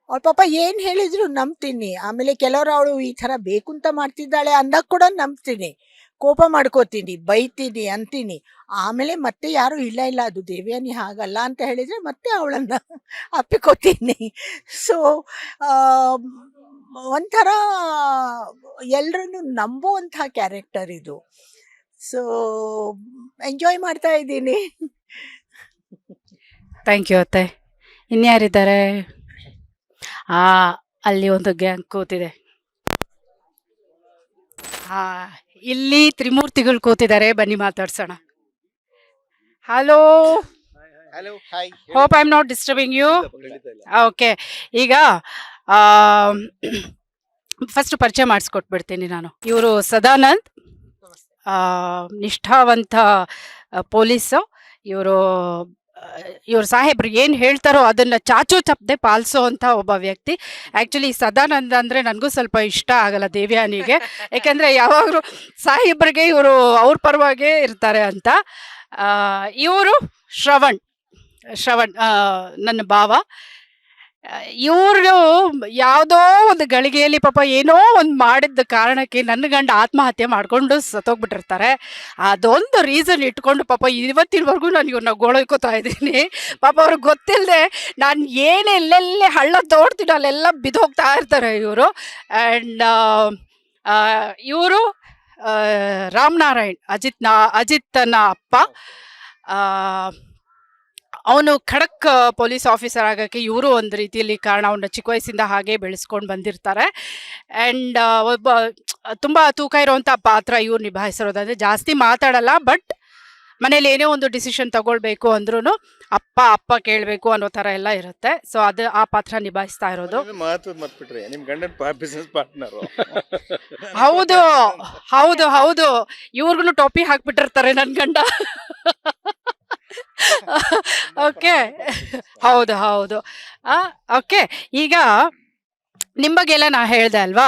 ಅವಳ ಪಾಪ ಏನು ಹೇಳಿದ್ರು ನಂಬ್ತೀನಿ. ಆಮೇಲೆ ಕೆಲವರು ಅವಳು ಈ ಥರ ಬೇಕು ಅಂತ ಮಾಡ್ತಿದ್ದಾಳೆ ಅಂದಾಗ ಕೂಡ ನಂಬ್ತೀನಿ. ಕೋಪ ಮಾಡ್ಕೋತೀನಿ, ಬೈತೀನಿ, ಅಂತೀನಿ. ಆಮೇಲೆ ಮತ್ತೆ ಯಾರು ಇಲ್ಲ ಅದು ದೇವ್ಯಾನಿ ಹಾಗಲ್ಲ ಅಂತ ಹೇಳಿದರೆ ಮತ್ತೆ ಅವಳನ್ನು ಅಪ್ಪಿಕೋತೀನಿ. ಸೊ ಒಂಥರ ಎಲ್ಲರನ್ನು ನಂಬುವಂಥ ಕ್ಯಾರೆಕ್ಟರ್ ಇದು. ಸೊ ಎಂಜಾಯ್ ಮಾಡ್ತಾ ಇದ್ದೀನಿ. ಥ್ಯಾಂಕ್ ಯು ಅತ್ತೆ. ಇನ್ಯಾರಿದ್ದಾರೆ? ಅಲ್ಲಿ ಒಂದು ಗ್ಯಾಂಗ್ ಕೂತಿದೆ. ಇಲ್ಲಿ ತ್ರಿಮೂರ್ತಿಗಳು ಕೂತಿದ್ದಾರೆ, ಬನ್ನಿ ಮಾತಾಡ್ಸೋಣ. Hello, hope I am not disturbing you. Okay, ಈಗ ಫಸ್ಟ್ ಪರಿಚಯ ಮಾಡಿಸ್ಕೊಟ್ಬಿಡ್ತೀನಿ ನಾನು. ಇವರು ಸದಾನಂದ್, ನಿಷ್ಠಾವಂತ ಪೊಲೀಸು. ಇವ್ರ ಸಾಹೇಬ್ರು ಏನು ಹೇಳ್ತಾರೋ ಅದನ್ನು ಚಾಚು ತಪ್ಪದೆ ಪಾಲಿಸೋ ಅಂಥ ಒಬ್ಬ ವ್ಯಕ್ತಿ. ಆ್ಯಕ್ಚುಲಿ ಸದಾನಂದ ಅಂದರೆ ನನಗೂ ಸ್ವಲ್ಪ ಇಷ್ಟ ಆಗಲ್ಲ ದೇವ್ಯಾನಿಗೆ, ಯಾಕೆಂದರೆ ಯಾವಾಗಲೂ ಸಾಹೇಬ್ರಿಗೆ ಇವರು ಅವ್ರ ಪರವಾಗೇ ಇರ್ತಾರೆ ಅಂತ. ಇವರು ಶ್ರವಣ್ ನನ್ನ ಭಾವ. ಇವರು ಯಾವುದೋ ಒಂದು ಗಳಿಗೆಯಲ್ಲಿ ಪಾಪ ಏನೋ ಒಂದು ಮಾಡಿದ್ದ ಕಾರಣಕ್ಕೆ ನನ್ನ ಗಂಡ ಆತ್ಮಹತ್ಯೆ ಮಾಡಿಕೊಂಡು ಸತ್ತೋಗ್ಬಿಟ್ಟಿರ್ತಾರೆ. ಅದೊಂದು ರೀಸನ್ ಇಟ್ಕೊಂಡು ಪಾಪ ಇವತ್ತಿನವರೆಗೂ ನಾನು ಇವ್ರನ್ನ ಗೋಳೈಕೋತಾ ಇದ್ದೀನಿ. ಪಾಪ ಅವ್ರಿಗೆ ಗೊತ್ತಿಲ್ಲದೆ ನಾನು ಎಲ್ಲೆಲ್ಲೇ ಹಳ್ಳ ತೋಡ್ತೀನಿ ಅಲ್ಲೆಲ್ಲ ಬಿದ್ದೋಗ್ತಾ ಇರ್ತಾರೆ ಇವರು. ಆ್ಯಂಡ್ ಇವರು ರಾಮನಾರಾಯಣ್, ಅಜಿತ್ನ ಅಪ್ಪ. ಅವನು ಖಡಕ್ ಪೊಲೀಸ್ ಆಫೀಸರ್ ಆಗೋಕ್ಕೆ ಇವರು ಒಂದು ರೀತಿಯಲ್ಲಿ ಕಾರಣ. ಅವನ್ನ ಚಿಕ್ಕ ವಯಸ್ಸಿಂದ ಹಾಗೆ ಬೆಳೆಸ್ಕೊಂಡು ಬಂದಿರ್ತಾರೆ. ಆ್ಯಂಡ್ ಒಬ್ಬ ತುಂಬ ತೂಕ ಇರೋವಂಥ ಪಾತ್ರ ಇವ್ರು ನಿಭಾಯಿಸಿರೋದಂದರೆ ಜಾಸ್ತಿ ಮಾತಾಡಲ್ಲ. ಬಟ್ ಮನೇಲಿ ಏನೇ ಒಂದು ಡಿಸಿಷನ್ ತಗೊಳ್ಬೇಕು ಅಂದ್ರೂ ಅಪ್ಪ ಕೇಳಬೇಕು ಅನ್ನೋ ಥರ ಎಲ್ಲ ಇರುತ್ತೆ. ಸೊ ಅದು ಆ ಪಾತ್ರ ನಿಭಾಯಿಸ್ತಾ ಇರೋದು. ಹೌದು ಹೌದು ಹೌದು, ಇವ್ರಿಗೂ ಟೋಪಿ ಹಾಕ್ಬಿಟ್ಟಿರ್ತಾರೆ ನನ್ನ ಗಂಡ. ಓಕೆ ಹೌದು ಹೌದು ಓಕೆ ಈಗ ನಿಮ್ಮ ಬಗ್ಗೆಲ್ಲ ನಾ ಹೇಳ್ದೆ ಅಲ್ವಾ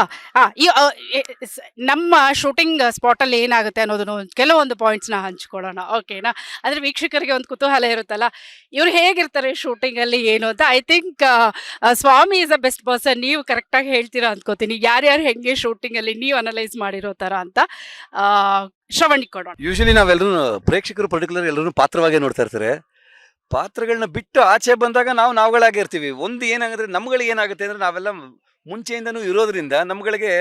ನಮ್ಮ ಶೂಟಿಂಗ್ ಸ್ಪಾಟಲ್ಲಿ ಏನಾಗುತ್ತೆ ಅನ್ನೋದನ್ನು ಕೆಲವೊಂದು ಪಾಯಿಂಟ್ಸ್ನ ಹಂಚ್ಕೊಳ್ಳೋಣ ಓಕೆನಾ ಅಂದರೆ ವೀಕ್ಷಕರಿಗೆ ಒಂದು ಕುತೂಹಲ ಇರುತ್ತಲ್ಲ ಇವ್ರು ಹೇಗಿರ್ತಾರೆ ಶೂಟಿಂಗಲ್ಲಿ ಏನು ಅಂತ I think Swami is a best person ನೀವು ಕರೆಕ್ಟಾಗಿ ಹೇಳ್ತೀರಾ ಅಂದ್ಕೋತೀನಿ ಯಾರ್ಯಾರು ಹೆಂಗೆ ಶೂಟಿಂಗಲ್ಲಿ ನೀವು ಅನಲೈಸ್ ಮಾಡಿರೋ ಥರ ಅಂತ ಶ್ರವಣಿಗೆ ಕೊಡೋಣ. ಯೂಶಲಿ ನಾವೆಲ್ಲರೂ ಪ್ರೇಕ್ಷಕರು ಪರ್ಟಿಕ್ಯುಲರ್ ಎಲ್ಲರೂ ಪಾತ್ರವಾಗೇ ನೋಡ್ತಾ ಇರ್ತಾರೆ. ಪಾತ್ರಗಳನ್ನ ಬಿಟ್ಟು ಆಚೆ ಬಂದಾಗ ನಾವುಗಳಾಗಿ ಇರ್ತೀವಿ. ಒಂದು ಏನಾಗುತ್ತೆ ನಮ್ಗಳಿಗೆ ಏನಾಗುತ್ತೆ ಅಂದ್ರೆ ನಾವೆಲ್ಲ ಮುಂಚೆಯಿಂದನೂ ಇರೋದ್ರಿಂದ ನಮ್ಗಳಿಗೆ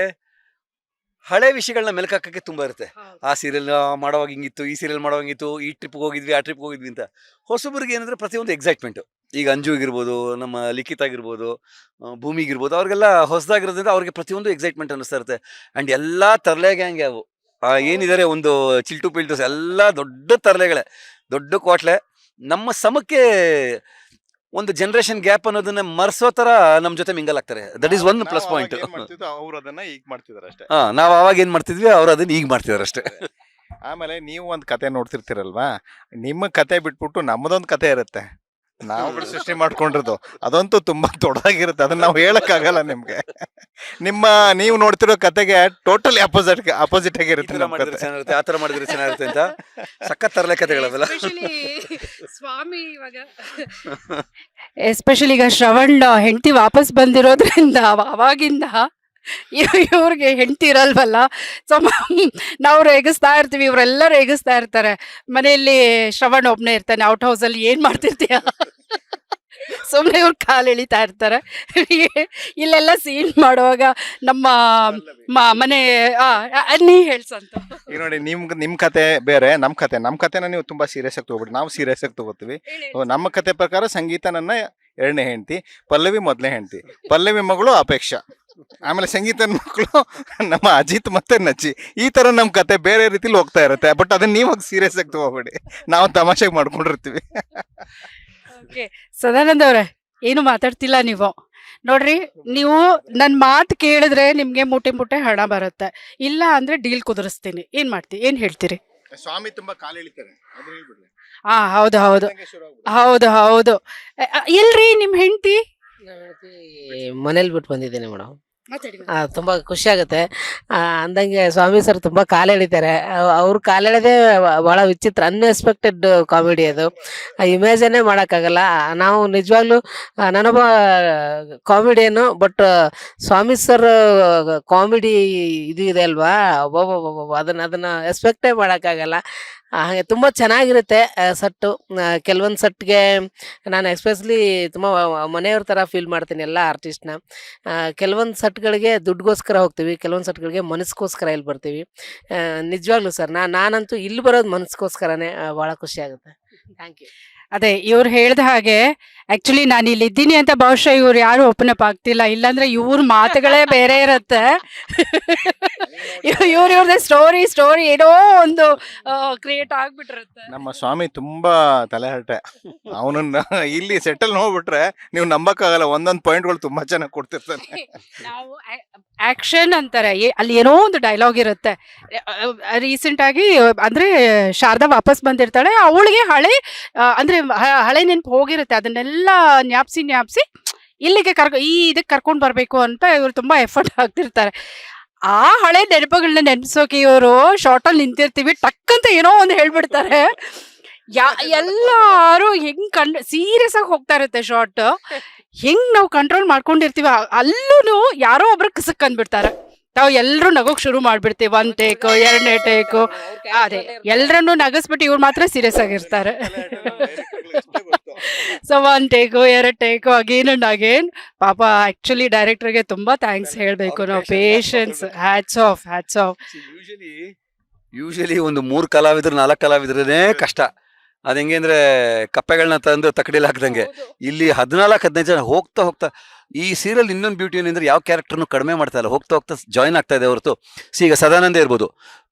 ಹಳೆ ವಿಷಯಗಳನ್ನ ಮೆಲುಕಾಕಕ್ಕೆ ತುಂಬಾ ಇರುತ್ತೆ. ಆ ಸೀರಿಯಲ್ ಮಾಡೋವಾಗ ಹಿಂಗಿತ್ತು, ಈ ಸೀರಿಯಲ್ ಮಾಡೋವಾಗ ಹಿಂಗಿತ್ತು, ಈ ಟ್ರಿಪ್ಗೆ ಹೋಗಿದ್ವಿ, ಆ ಟ್ರಿಪ್ಗೆ ಹೋಗಿದ್ವಿ ಅಂತ. ಹೊಸಬರಿಗೆ ಏನಂದ್ರೆ ಪ್ರತಿಯೊಂದು ಎಕ್ಸೈಟ್ಮೆಂಟ್. ಈಗ ಅಂಜುಗಿರ್ಬೋದು, ನಮ್ಮ ಲಿಖಿತ್ ಆಗಿರ್ಬೋದು, ಭೂಮಿಗಿರ್ಬೋದು, ಅವ್ರಿಗೆಲ್ಲ ಹೊಸದಾಗಿರೋದ್ರಿಂದ ಅವ್ರಿಗೆ ಪ್ರತಿಯೊಂದು ಎಕ್ಸೈಟ್ಮೆಂಟ್ ಅನ್ನಿಸ್ತಾ ಇರುತ್ತೆ. ಅಂಡ್ ಎಲ್ಲಾ ತರಲೆ ಗ್ಯಾಂಗ್ ಅವು ಏನಿದ್ದಾರೆ, ಒಂದು ಚಿಲ್ಟು ಪಿಲ್ಟುಸ್ ಎಲ್ಲ ದೊಡ್ಡ ತರಲೆಗಳೇ, ದೊಡ್ಡ ಕ್ವಾಟ್ಲೆ. ನಮ್ಮ ಸಮಕ್ಕೆ ಒಂದು ಜನರೇಷನ್ ಗ್ಯಾಪ್ ಅನ್ನೋದನ್ನ ಮರ್ಸೋ ತರ ನಮ್ ಜೊತೆ ಮಿಂಗಲ್ ಆಗ್ತಾರೆ. That is one plus point. ಅವ್ರು ಅದನ್ನ ಈಗ ಮಾಡ್ತಿದಾರೆ ಅಷ್ಟೇ. ನಾವ್ ಅವಾಗ ಏನ್ ಮಾಡ್ತಿದ್ವಿ, ಅವ್ರು ಅದನ್ನ ಈಗ ಮಾಡ್ತಿದಾರೆ ಅಷ್ಟೇ. ಆಮೇಲೆ ನೀವು ಒಂದ್ ಕತೆ ನೋಡ್ತಿರ್ತೀರಲ್ವಾ, ನಿಮ್ಮ ಕತೆ ಬಿಟ್ಬಿಟ್ಟು ನಮ್ಮದೊಂದ್ ಕತೆ ಇರುತ್ತೆ, ನಾವು ಸೃಷ್ಟಿ ಮಾಡ್ಕೊಂಡಿರೋದು. ಅದಂತೂ ತುಂಬಾ ದೊಡ್ಡದಾಗಿರುತ್ತೆ, ಅದನ್ನ ನಾವು ಹೇಳಕ್ಕಾಗಲ್ಲ ನಿಮ್ಗೆ. ನೀವು ನೋಡ್ತಿರೋ ಕತೆಗೆ ಟೋಟಲಿ ಅಪೋಸಿಟ್ ಆಗಿರುತ್ತೆ ನಮ್ಮ ಕತೆ. ಚೆನ್ನಾಗಿರುತ್ತೆ, ಆತರ ಮಾಡಿದ್ರೆ ಚೆನ್ನಾಗಿರುತ್ತೆ ಅಂತ ಸಖತ್ ತರಲೆ ಕತೆಗಳವೆಲ್ಲ. ಸ್ವಾಮಿ ಇವಾಗ ಎಸ್ಪೆಷಲಿ ಈಗ ಶ್ರವಣ್ ಹೆಂಡತಿ ವಾಪಸ್ ಬಂದಿರೋದ್ರಿಂದ ಅವಾಗಿಂದ ಇವ್ರಿಗೆ ಹೆಂಡತಿ ಇರಲ್ವಲ್ಲ, ಸೊ ನಾವು ರೇಗಿಸ್ತಾ ಇರ್ತೀವಿ, ಇವರೆಲ್ಲ ರೇಗಿಸ್ತಾ ಇರ್ತಾರೆ. ಮನೆಯಲ್ಲಿ ಶ್ರವಣ್ ಒಬ್ನೇ ಇರ್ತಾನೆ, ಔಟ್ ಹೌಸಲ್ಲಿ ಏನ್ ಮಾಡ್ತಿರ್ತೀಯ ಸುಮ್ಮನೆ ಇವ್ರು ಕಾಲು ಎಳಿತಾ ಇರ್ತಾರೆ. ಇಲ್ಲೆಲ್ಲ ಸೀನ್ ಮಾಡುವಾಗ ನಮ್ಮ ಮನೆ ನೀ ಹೇಳ್ಸಂತ. ಈಗ ನೋಡಿ, ನಿಮ್ ಕತೆ ಬೇರೆ, ನಮ್ ಕತೆನ ನೀವು ತುಂಬಾ ಸೀರಿಯಸ್ ಆಗಿ ತಗೋಬಿಡಿ, ನಾವು ಸೀರಿಯಸ್ ಆಗಿ ತಗೋತೀವಿ. ನಮ್ಮ ಕತೆ ಪ್ರಕಾರ ಸಂಗೀತ ನನ್ನ ಎರಡನೇ ಹೆಂಡತಿ, ಪಲ್ಲವಿ ಮೊದಲನೇ ಹೆಂಡತಿ, ಪಲ್ಲವಿ ಮಗಳು ಅಪೇಕ್ಷಾ, ಆಮೇಲೆ ಸಂಗೀತನ ಮಕ್ಕಳು ನಮ್ಮ ಅಜಿತ್ ಮತ್ತೆ ನಚ್ಚಿ. ಈ ತರ ನಮ್ ಕತೆ ಬೇರೆ ರೀತಿಲಿ ಹೋಗ್ತಾ ಇರುತ್ತೆ. ಬಟ್ ಅದನ್ನ ನೀವು ಸೀರಿಯಸ್ ಆಗಿ ತಗೋಬೇಡಿ, ನಾವು ತಮಾಷೆಗೆ ಮಾಡ್ಕೊಂಡಿರ್ತೀವಿ. ಓಕೆ ಸದಾನಂದ ಅವ್ರೆ, ಏನು ಮಾತಾಡ್ತಿಲ್ಲ ನೀವು. ನೋಡ್ರಿ, ನೀವು ನನ್ನ ಮಾತು ಕೇಳಿದ್ರೆ ನಿಮ್ಗೆ ಮೂಟೆ ಹಣ ಬರುತ್ತೆ, ಇಲ್ಲ ಅಂದ್ರೆ ಡೀಲ್ ಕುದುರಿಸ್ತೀನಿ. ಏನ್ ಹೇಳ್ತೀರಿ? ಸ್ವಾಮಿ ತುಂಬಾ ಕಾಲು ಎಳಿತಾರೆ, ಹೌದು ಹೌದು ಹೌದು ಹೌದು. ಎಲ್ರಿ ನಿಮ್ ಹೆಂಡತಿ? ಮನೇಲಿ ಬಿಟ್ಟು ಬಂದಿದ್ದೇನೆ ಮೇಡಮ್. ತುಂಬಾ ಖುಷಿ ಆಗುತ್ತೆ. ಅಂದಂಗೆ ಸ್ವಾಮಿ ಸರ್ ತುಂಬಾ ಕಾಲು ಎಳಿತಾರೆ. ಅವ್ರು ಕಾಲು ಎಳೆದೇ ಬಹಳ ವಿಚಿತ್ರ, ಅನ್ಎಕ್ಸ್ಪೆಕ್ಟೆಡ್ ಕಾಮಿಡಿ ಅದು. ಇಮ್ಯಾಜಿನೇ ಮಾಡೋಕ್ಕಾಗಲ್ಲ. ನಾವು ನಿಜವಾಗ್ಲೂ ನಾನೊಬ್ಬ comedian, but Swami sir comedy ಇದು ಇದೆ ಅಲ್ವಾ, ಅದನ್ನ ಎಕ್ಸ್ಪೆಕ್ಟೇ ಮಾಡೋಕ್ಕಾಗಲ್ಲ. ಹಾಗೆ ತುಂಬ ಚೆನ್ನಾಗಿರುತ್ತೆ ಸೆಟ್ಟು. ಕೆಲವೊಂದು ಸೆಟ್ಗೆ ನಾನು ಎಕ್ಸ್ಪೆಷಲಿ ತುಂಬ ಮನೆಯವ್ರ ಥರ ಫೀಲ್ ಮಾಡ್ತೀನಿ ಎಲ್ಲ ಆರ್ಟಿಸ್ಟ್ನ. ಕೆಲವೊಂದು ಸೆಟ್ಗಳಿಗೆ ದುಡ್ಡುಗೋಸ್ಕರ ಹೋಗ್ತೀವಿ, ಕೆಲವೊಂದು ಸೆಟ್ಗಳಿಗೆ ಮನಸ್ಸಿಗೋಸ್ಕರ ಇಲ್ಲಿ ಬರ್ತೀವಿ. ನಿಜವಾಗ್ಲೂ ಸರ್ ನಾನಂತೂ ಇಲ್ಲಿ ಬರೋದು ಮನಸ್ಸಿಗೋಸ್ಕರನೇ. ಭಾಳ ಖುಷಿ ಆಗುತ್ತೆ. Thank you. ಅದೇ ಇವ್ರು ಹೇಳ್ದ ಹಾಗೆ ಆಕ್ಚುಲಿ ನಾನು ಇಲ್ಲಿ ಇದ್ದೀನಿ ಅಂತ ಬಹುಶಃ ಇವ್ರು ಯಾರು ಓಪನ್ ಅಪ್ ಆಗ್ತಿಲ್ಲ, ಇಲ್ಲಾಂದ್ರೆ ಇವ್ರ ಮಾತುಗಳೇ ಬೇರೆ ಇರುತ್ತೆ. ಇವ್ರದೇ ಸ್ಟೋರಿ ಏನೋ ಒಂದು ಕ್ರಿಯೇಟ್ ಆಗ್ಬಿಟ್ಟಿರುತ್ತೆ. ನಮ್ಮ ಸ್ವಾಮಿ ತುಂಬಾ ತಲೆಹರಟೆ. ಅವನನ್ನ ಇಲ್ಲಿ ಸೆಟಲ್ ನೋಡ್ಬಿಟ್ರೆ ನೀವು ನಂಬಕ್ಕಾಗಲ್ಲ, ಒಂದೊಂದು ಪಾಯಿಂಟ್ಗಳು ತುಂಬಾ ಚೆನ್ನಾಗಿ ಕೊಡ್ತಿರ್ತಾನೆ. ನಾವು ಆಕ್ಷನ್ ಅಂತಾರೆ, ಅಲ್ಲಿ ಏನೋ ಒಂದು ಡೈಲಾಗ್ ಇರುತ್ತೆ. ರೀಸೆಂಟ್ ಆಗಿ ಅಂದ್ರೆ ಶಾರದಾ ವಾಪಸ್ ಬಂದಿರ್ತಾಳೆ, ಅವಳಿಗೆ ಅಂದ್ರೆ ಹಳೆ ನೆನಪು ಹೋಗಿರುತ್ತೆ. ಅದನ್ನೆಲ್ಲ ಜ್ಞಾಪಿಸಿ ಇಲ್ಲಿಗೆ ಇದಕ್ಕೆ ಕರ್ಕೊಂಡು ಬರ್ಬೇಕು ಅಂತ ಇವ್ರು ತುಂಬಾ ಎಫರ್ಟ್ ಹಾಕ್ತಿರ್ತಾರೆ. ಆ ಹಳೆ ನೆನಪುಗಳನ್ನ ನೆನ್ಸೋಕೆ ಇವರು ಶಾರ್ಟಲ್ಲಿ ನಿಂತಿರ್ತೀವಿ, ಟಕ್ಕಂತ ಏನೋ ಒಂದು ಹೇಳ್ಬಿಡ್ತಾರೆ. ಎಲ್ಲಾರು ಹೆಂಗ್ ಸೀರಿಯಸ್ ಆಗಿ ಹೋಗ್ತಾ ಇರುತ್ತೆ ಶಾರ್ಟ್, ಹೆಂಗ್ ನಾವು ಕಂಟ್ರೋಲ್ ಮಾಡ್ಕೊಂಡಿರ್ತೀವಿ, ಅಲ್ಲೂ ಯಾರೋ ಒಬ್ರು ಕಸಕ್ ಅಂದ್ಬಿಡ್ತಾರೆ. ನಾವು ಎಲ್ರು ನಗೋಕ್ ಶುರು ಮಾಡ್ಬಿಡ್ತೀವಿ. 1 ಟೇಕ್ 2ನೇ ಟೇಕು, ಅದೇ ಎಲ್ರನ್ನು ನಗಸ್ಬಿಟ್ಟು ಇವ್ರು ಮಾತ್ರ ಸೀರಿಯಸ್ ಆಗಿರ್ತಾರೆ. So 1 take 2 take again and again. ಪಾಪ ಆಕ್ಚುಲಿ ಡೈರೆಕ್ಟರ್ಗೆ ತುಂಬಾ ಥ್ಯಾಂಕ್ಸ್ ಹೇಳ್ಬೇಕು ನಾವು. Patience, hats off. ಯೂಶಲಿ ಒಂದು 3 ಕಲಾವಿದ್ರು 4 ಕಲಾವಿದ್ರೇ ಕಷ್ಟ. ಅದ್ ಹೆಂಗೆ ಅಂದ್ರೆ ಕಪ್ಪೆಗಳನ್ನ ತಂದು ತಕಡಿಲಿ ಹಾಕ್ದಂಗೆ. ಇಲ್ಲಿ 14-15 ಜನ ಹೋಗ್ತಾ ಈ ಸೀರಿಯಲ್ ಇನ್ನೊಂದು ಬ್ಯೂಟಿ ಏನಂದ್ರೆ ಯಾವ ಕ್ಯಾರೆಕ್ಟರ್ನು ಕಡಿಮೆ ಮಾಡ್ತಾ ಇಲ್ಲ, ಹೋಗ್ತಾ ಜಾಯ್ನ್ ಆಗ್ತಾ ಇದೆ ಹೊರತು. ಈಗ ಸದಾನಂದ ಇರ್ಬೋದು,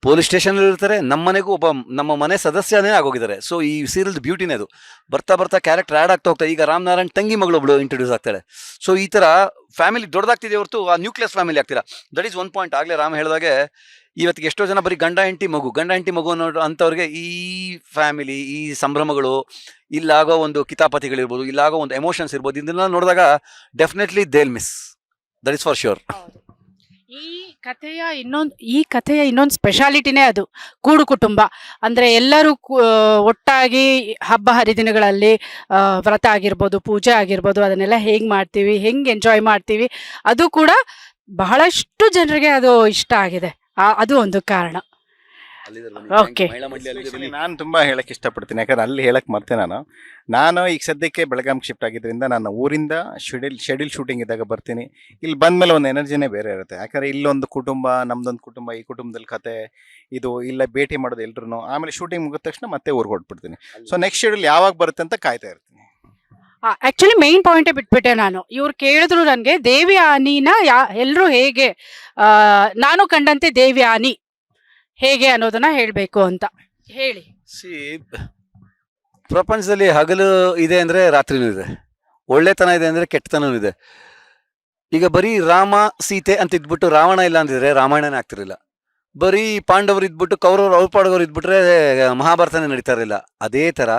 ಪೊಲೀಸ್ ಸ್ಟೇಷನ್ ಇರ್ತಾರೆ, ನಮ್ಮ ಮನೆಗೂ ನಮ್ಮ ಮನೆ ಸದಸ್ಯನೇ ಆಗೋಗಿದ್ದಾರೆ. ಸೊ ಈ ಸೀರಿಯಲ್ ಬ್ಯೂಟಿನೇ ಅದು. ಬರ್ತಾ ಕ್ಯಾರೆಕ್ಟರ್ ಆ್ಯಡ್ ಆಗ್ತಾ ಹೋಗ್ತಾ ಈಗ ರಾಮನಾರಾಯಣ್ ತಂಗಿ ಮಗಳೊಬ್ಳು ಇಂಟ್ರೊಡ್ಯೂಸ್ ಆಗ್ತಾಳೆ. ಸೊ ಈ ತರ ಫ್ಯಾಮಿಲಿ ದೊಡ್ಡದಾಗ್ತಿದೆ ಹೊರತು ಆ ನ್ಯೂಕ್ಲಿಯಸ್ ಫ್ಯಾಮಿಲಿ ಆಗ್ತಿಲ್ಲ. That is one point. ಆಗ್ಲೇ ರಾಮ್ ಹೇಳಿದಾಗೆ ಇವತ್ತಿಗೆ ಎಷ್ಟೋ ಜನ ಬರೀ ಗಂಡ ಹೆಂಡತಿ ಮಗು ಅನ್ನೋ ಅಂಥವ್ರಿಗೆ ಈ ಫ್ಯಾಮಿಲಿ, ಈ ಸಂಭ್ರಮಗಳು, ಇಲ್ಲಾಗೋ ಒಂದು ಕಿತಾಪತಿಗಳಿರ್ಬೋದು, ಇಲ್ಲಾಗೋ ಒಂದು ಎಮೋಷನ್ಸ್ ಇರ್ಬೋದು, ಇದನ್ನೆಲ್ಲ ನೋಡಿದಾಗ definitely they'll miss, that is for sure. ಈ ಕಥೆಯ ಇನ್ನೊಂದು ಸ್ಪೆಷಾಲಿಟಿನೇ ಅದು ಕೂಡು ಕುಟುಂಬ. ಅಂದ್ರೆ ಎಲ್ಲರೂ ಒಟ್ಟಾಗಿ ಹಬ್ಬ ಹರಿದಿನಗಳಲ್ಲಿ ವ್ರತ ಆಗಿರ್ಬೋದು, ಪೂಜೆ ಆಗಿರ್ಬೋದು, ಅದನ್ನೆಲ್ಲ ಹೇಗ್ ಮಾಡ್ತೀವಿ, ಹೆಂಗ್ ಎಂಜಾಯ್ ಮಾಡ್ತೀವಿ, ಅದು ಕೂಡ ಬಹಳಷ್ಟು ಜನರಿಗೆ ಅದು ಇಷ್ಟ ಆಗಿದೆ. ಅದು ಒಂದು ಕಾರಣ. Okay. ನಾನು ತುಂಬಾ ಹೇಳಕ್ ಇಷ್ಟಪಡ್ತೀನಿ, ಯಾಕಂದ್ರೆ ಅಲ್ಲಿ ಹೇಳಕ್ ಮರ್ತೆ ನಾನು ಈಗ ಸದ್ಯಕ್ಕೆ ಬೆಳಗಾಂ ಶಿಫ್ಟ್ ಆಗಿದ್ರಿಂದ ನಾನು ಊರಿಂದ ಶೆಡ್ಯೂಲ್ ಶೂಟಿಂಗ್ ಇದ್ದಾಗ ಬರ್ತೀನಿ. ಇಲ್ಲಿ ಬಂದ್ಮೇಲೆ ಒಂದು ಎನರ್ಜಿನೇ ಬೇರೆ ಇರುತ್ತೆ. ಯಾಕಂದ್ರೆ ಇಲ್ಲೊಂದು ಕುಟುಂಬ, ನಮ್ದೊಂದು ಕುಟುಂಬ, ಈ ಕುಟುಂಬದಲ್ಲಿ ಕತೆ ಇದು ಇಲ್ಲ, ಭೇಟಿ ಮಾಡೋದು ಎಲ್ರು. ಆಮೇಲೆ ಶೂಟಿಂಗ್ ಮುಗಿದ ತಕ್ಷಣ ಮತ್ತೆ ಊರಿಗೆ ಹೊಟ್ಬಿಡ್ತೀನಿ. ಸೊ ನೆಕ್ಸ್ಟ್ ಶೆಡ್ಯೂಲ್ ಯಾವಾಗ ಬರುತ್ತೆ ಅಂತ ಕಾಯ್ತಾ ಇರ್ತೀನಿ. ಆಕ್ಚುಲಿ ಮೇನ್ ಪಾಯಿಂಟೇ ಬಿಟ್ಬಿಟ್ಟೆ ನಾನು. ಇವ್ರು ಕೇಳಿದ್ರು ನನಗೆ ದೇವಿ ಆನಿನ ಎಲ್ಲರೂ ಹೇಗೆ ನಾನು ಕಂಡಂತೆ ದೇವಿ ಆನಿ ಹೇಗೆ ಅನ್ನೋದನ್ನ ಹೇಳ್ಬೇಕು ಅಂತ ಹೇಳಿ. ಪ್ರಪಂಚದಲ್ಲಿ ಹಗಲು ಇದೆ ಅಂದ್ರೆ ರಾತ್ರಿನೂ ಇದೆ, ಒಳ್ಳೆತನ ಇದೆ ಅಂದ್ರೆ ಕೆಟ್ಟತನೂ ಇದೆ. ಈಗ ಬರೀ ರಾಮ ಸೀತೆ ಅಂತ ಇದ್ಬಿಟ್ಟು ರಾವಣ ಇಲ್ಲ ಅಂತಿದ್ರೆ ರಾಮಾಯಣನೇ ಆಗ್ತಿರ್ಲಿಲ್ಲ. ಬರೀ ಪಾಂಡವರು ಇದ್ಬಿಟ್ಟು ಕೌರವರು ಅವ್ರ ಪಾಡವರು ಇದ್ಬಿಟ್ರೆ ಮಹಾಭಾರತನೇ ನಡೀತಾ ಇರಲಿಲ್ಲ. ಅದೇ ತರ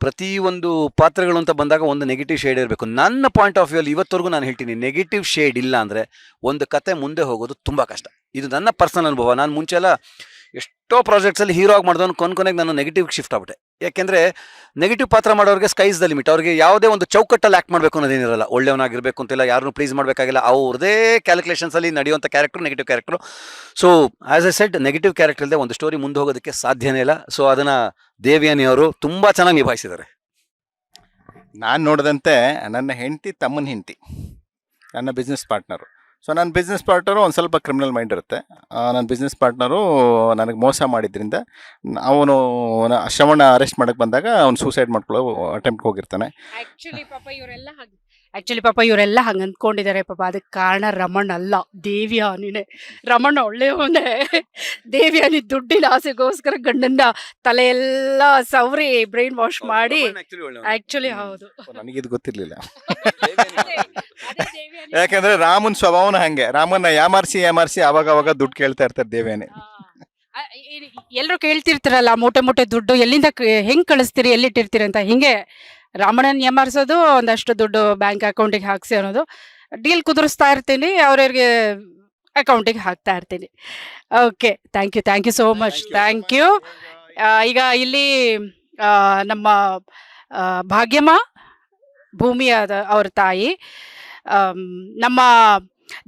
ಪ್ರತಿಯೊಂದು ಪಾತ್ರಗಳು ಅಂತ ಬಂದಾಗ ಒಂದು ನೆಗೆಟಿವ್ ಶೇಡ್ ಇರಬೇಕು. ನನ್ನ ಪಾಯಿಂಟ್ ಆಫ್ ವ್ಯೂ ಅಲ್ಲಿ ಇವತ್ತವರೆಗೂ ನಾನು ಹೇಳ್ತೀನಿ, ನೆಗೆಟಿವ್ ಶೇಡ್ ಇಲ್ಲ ಅಂದರೆ ಒಂದು ಕತೆ ಮುಂದೆ ಹೋಗೋದು ತುಂಬ ಕಷ್ಟ. ಇದು ನನ್ನ ಪರ್ಸನಲ್ ಅನುಭವ. ನಾನು ಮುಂಚೆ ಎಲ್ಲ ಎಷ್ಟೋ ಪ್ರಾಜೆಕ್ಟ್ಸಲ್ಲಿ ಹೀರೋ ಆಗಿ ಮಾಡಿದವನು ಕೊನೆಗೆ ನಾನು ನೆಗೆಟಿವ್ ಶಿಫ್ಟ್ ಆಗ್ಬಿಟ್ಟೆ. ಯಾಕೆಂದರೆ ನೆಗೆಟಿವ್ ಪಾತ್ರ ಮಾಡೋರಿಗೆ ಸ್ಕೈಸ್ ದ ಲಿಮಿಟ್. ಅವ್ರಿಗೆ ಯಾವುದೇ ಒಂದು ಚೌಕಟ್ಟಲ್ಲಿ ಆ್ಯಕ್ಟ್ ಮಾಡಬೇಕು ಅನ್ನೋದೇನಿರಲ್ಲ. ಒಳ್ಳೆಯವನಾಗಿರಬೇಕು ಅಂತಿಲ್ಲ, ಯಾರನ್ನೂ ಪ್ಲೀಸ್ ಮಾಡಬೇಕಾಗಿಲ್ಲ. ಅವ್ರದೇ ಕ್ಯಾಲ್ಕುಲೇಷನ್ಸಲ್ಲಿ ನಡೆಯುವಂಥ character negative character. So as A shed, negative character ಇಲ್ಲದೆ ಒಂದು ಸ್ಟೋರಿ ಮುಂದೆ ಹೋಗೋದಕ್ಕೆ ಸಾಧ್ಯನೇ ಇಲ್ಲ. ಸೊ ಅದನ್ನು ದೇವಿಯಾನಿ ಅವರು ತುಂಬ ಚೆನ್ನಾಗಿ ನಿಭಾಯಿಸಿದ್ದಾರೆ. ನಾನು ನೋಡಿದಂತೆ ನನ್ನ ಹೆಂಡತಿ ತಮ್ಮನ ಹೆಂಡತಿ, ನನ್ನ ಬಿಸ್ನೆಸ್ ಪಾರ್ಟ್ನರು. ಸೊ ನನ್ನ ಬಿಸ್ನೆಸ್ ಪಾರ್ಟ್ನರು ಒಂದು ಸ್ವಲ್ಪ ಕ್ರಿಮಿನಲ್ ಮೈಂಡ್ ಇರುತ್ತೆ. ನನ್ನ ಬಿಸ್ನೆಸ್ ಪಾರ್ಟ್ನರು ನನಗೆ ಮೋಸ ಮಾಡಿದ್ರಿಂದ ಅವನು ಶ್ರವಣ ಅರೆಸ್ಟ್ ಮಾಡಕ್ಕೆ ಬಂದಾಗ ಅವನು ಸೂಸೈಡ್ ಮಾಡ್ಕೊಳ್ಳೋ ಅಟೆಂಪ್ಟ್ಗೆ ಹೋಗಿರ್ತಾನೆ. ಆಕ್ಚುಲಿ ಪಾಪ ಇವರೆಲ್ಲ ಹಂಗೆ ಅಂದ್ಕೊಂಡಿದ್ದಾರೆ. ಪಾಪ ಅದಕ್ಕೆ ಕಾರಣ ರಮಣ್ ಅಲ್ಲ, ದೇವಿಯಾನಿನೇ. ರಮಣ್ ಒಳ್ಳೆಯವನೇ. ದೇವಿಯಾನಿ ದುಡ್ಡಿನ ಆಸೆಗೋಸ್ಕರ ಗಂಡನ ತಲೆಯೆಲ್ಲ ಸವರಿ ಬ್ರೈನ್ ವಾಶ್ ಮಾಡಿ. ಆಕ್ಚುಲಿ ಹೌದು, ನನಗಿದು ಗೊತ್ತಿರಲಿಲ್ಲ. ಯಾಕಂದ್ರೆ ರಾಮನ್ ಸ್ವಭಾವನ ಹಂಗೆ, ರಾಮನ್ನ ಯಾಮಾರಿಸಿ ಅವಾಗ ದುಡ್ಡು ಕೇಳ್ತಾ ಇರ್ತಾರೆ ದೇವಿಯಾನಿ. ಎಲ್ಲರೂ ಕೇಳ್ತಿರ್ತಾರಲ್ಲ, ಮೂಟೆ ದುಡ್ಡು ಎಲ್ಲಿಂದ ಹೆಂಗ್ ಕಳಿಸ್ತೀರಿ, ಎಲ್ಲಿಟ್ಟಿರ್ತೀರಿ ಅಂತ. ಹಿಂಗೆ ರಾಮಣ್ಣನ ಯಮಾರಿಸೋದು, ಒಂದಷ್ಟು ದುಡ್ಡು ಬ್ಯಾಂಕ್ ಅಕೌಂಟಿಗೆ ಹಾಕ್ಸಿ ಅನ್ನೋದು. ಡೀಲ್ ಕುದುರಿಸ್ತಾ ಇರ್ತೀನಿ, ಅವ್ರವ್ರಿಗೆ ಅಕೌಂಟಿಗೆ ಹಾಕ್ತಾ ಇರ್ತೀನಿ. Okay, thank you so much. Thank you. ಈಗ ಇಲ್ಲಿ ನಮ್ಮ ಭಾಗ್ಯಮ್ಮ, ಭೂಮಿಯಾದ ಅವ್ರ ತಾಯಿ, ನಮ್ಮ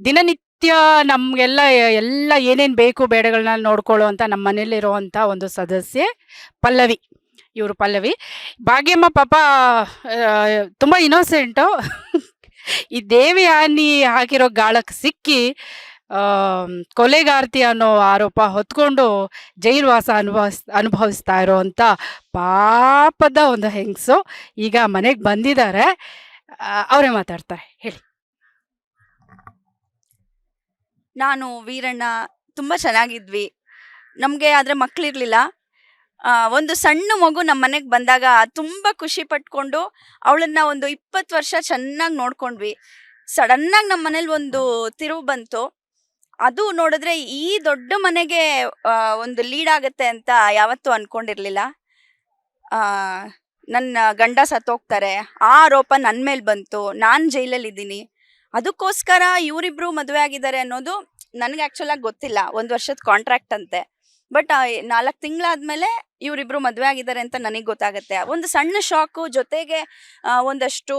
ದಿನನಿತ್ಯ ನಮಗೆಲ್ಲ ಏನೇನು ಬೇಕು ಬೇಡಗಳನ್ನ ನೋಡ್ಕೊಳ್ಳೋ ಅಂತ ನಮ್ಮ ಮನೇಲಿರುವಂಥ ಒಂದು ಸದಸ್ಯೆ ಪಲ್ಲವಿ. ಇವರು ಪಲ್ಲವಿ. ಭಾಗ್ಯಮ್ಮ ಪಾಪ ತುಂಬ ಇನ್ನೋಸೆಂಟು. ಈ ದೇವಿಯಾನಿ ಹಾಕಿರೋ ಗಾಳಕ್ಕೆ ಸಿಕ್ಕಿ ಕೊಲೆಗಾರ್ತಿ ಅನ್ನೋ ಆರೋಪ ಹೊತ್ಕೊಂಡು ಜೈಲುವಾಸ ಅನುಭವಿಸ್ತಾ ಇರೋವಂಥ ಪಾಪದ ಒಂದು ಹೆಂಗಸು. ಈಗ ಮನೆಗೆ ಬಂದಿದ್ದಾರೆ, ಅವರೇ ಮಾತಾಡ್ತಾರೆ. ಹೇಳಿ. ನಾನು ವೀರಣ್ಣ ತುಂಬ ಚೆನ್ನಾಗಿದ್ವಿ. ನಮಗೆ ಆದರೆ ಮಕ್ಕಳಿರಲಿಲ್ಲ. ಒಂದು ಸಣ್ಣ ಮಗು ನಮ್ಮ ಮನೆಗೆ ಬಂದಾಗ ತುಂಬ ಖುಷಿ ಪಟ್ಕೊಂಡು ಅವಳನ್ನ ಒಂದು 20 ವರ್ಷ ಚೆನ್ನಾಗಿ ನೋಡ್ಕೊಂಡ್ವಿ. ಸಡನ್ನಾಗಿ ನಮ್ಮ ಮನೇಲಿ ಒಂದು ತಿರುವು ಬಂತು. ಅದು ನೋಡಿದ್ರೆ ಈ ದೊಡ್ಡ ಮನೆಗೆ ಒಂದು ಲೀಡ್ ಆಗುತ್ತೆ ಅಂತ ಯಾವತ್ತೂ ಅನ್ಕೊಂಡಿರ್ಲಿಲ್ಲ. ನನ್ನ ಗಂಡ ಸತ್ತೋಗ್ತಾರೆ, ಆ ಆರೋಪ ನನ್ನ ಮೇಲೆ ಬಂತು. ನಾನು ಜೈಲಲ್ಲಿದ್ದೀನಿ. ಅದಕ್ಕೋಸ್ಕರ ಇವರಿಬ್ರು ಮದುವೆ ಆಗಿದ್ದಾರೆ ಅನ್ನೋದು ನನಗೆ ಆ್ಯಕ್ಚುಲಾಗಿ ಗೊತ್ತಿಲ್ಲ. 1 ವರ್ಷದ ಕಾಂಟ್ರಾಕ್ಟ್ ಅಂತೆ. ಬಟ್ 4 ತಿಂಗಳಾದ್ಮೇಲೆ ಇವರಿಬ್ರು ಮದುವೆ ಆಗಿದ್ದಾರೆ ಅಂತ ನನಗೆ ಗೊತ್ತಾಗುತ್ತೆ. ಒಂದು ಸಣ್ಣ ಶಾಕು, ಜೊತೆಗೆ ಒಂದಷ್ಟು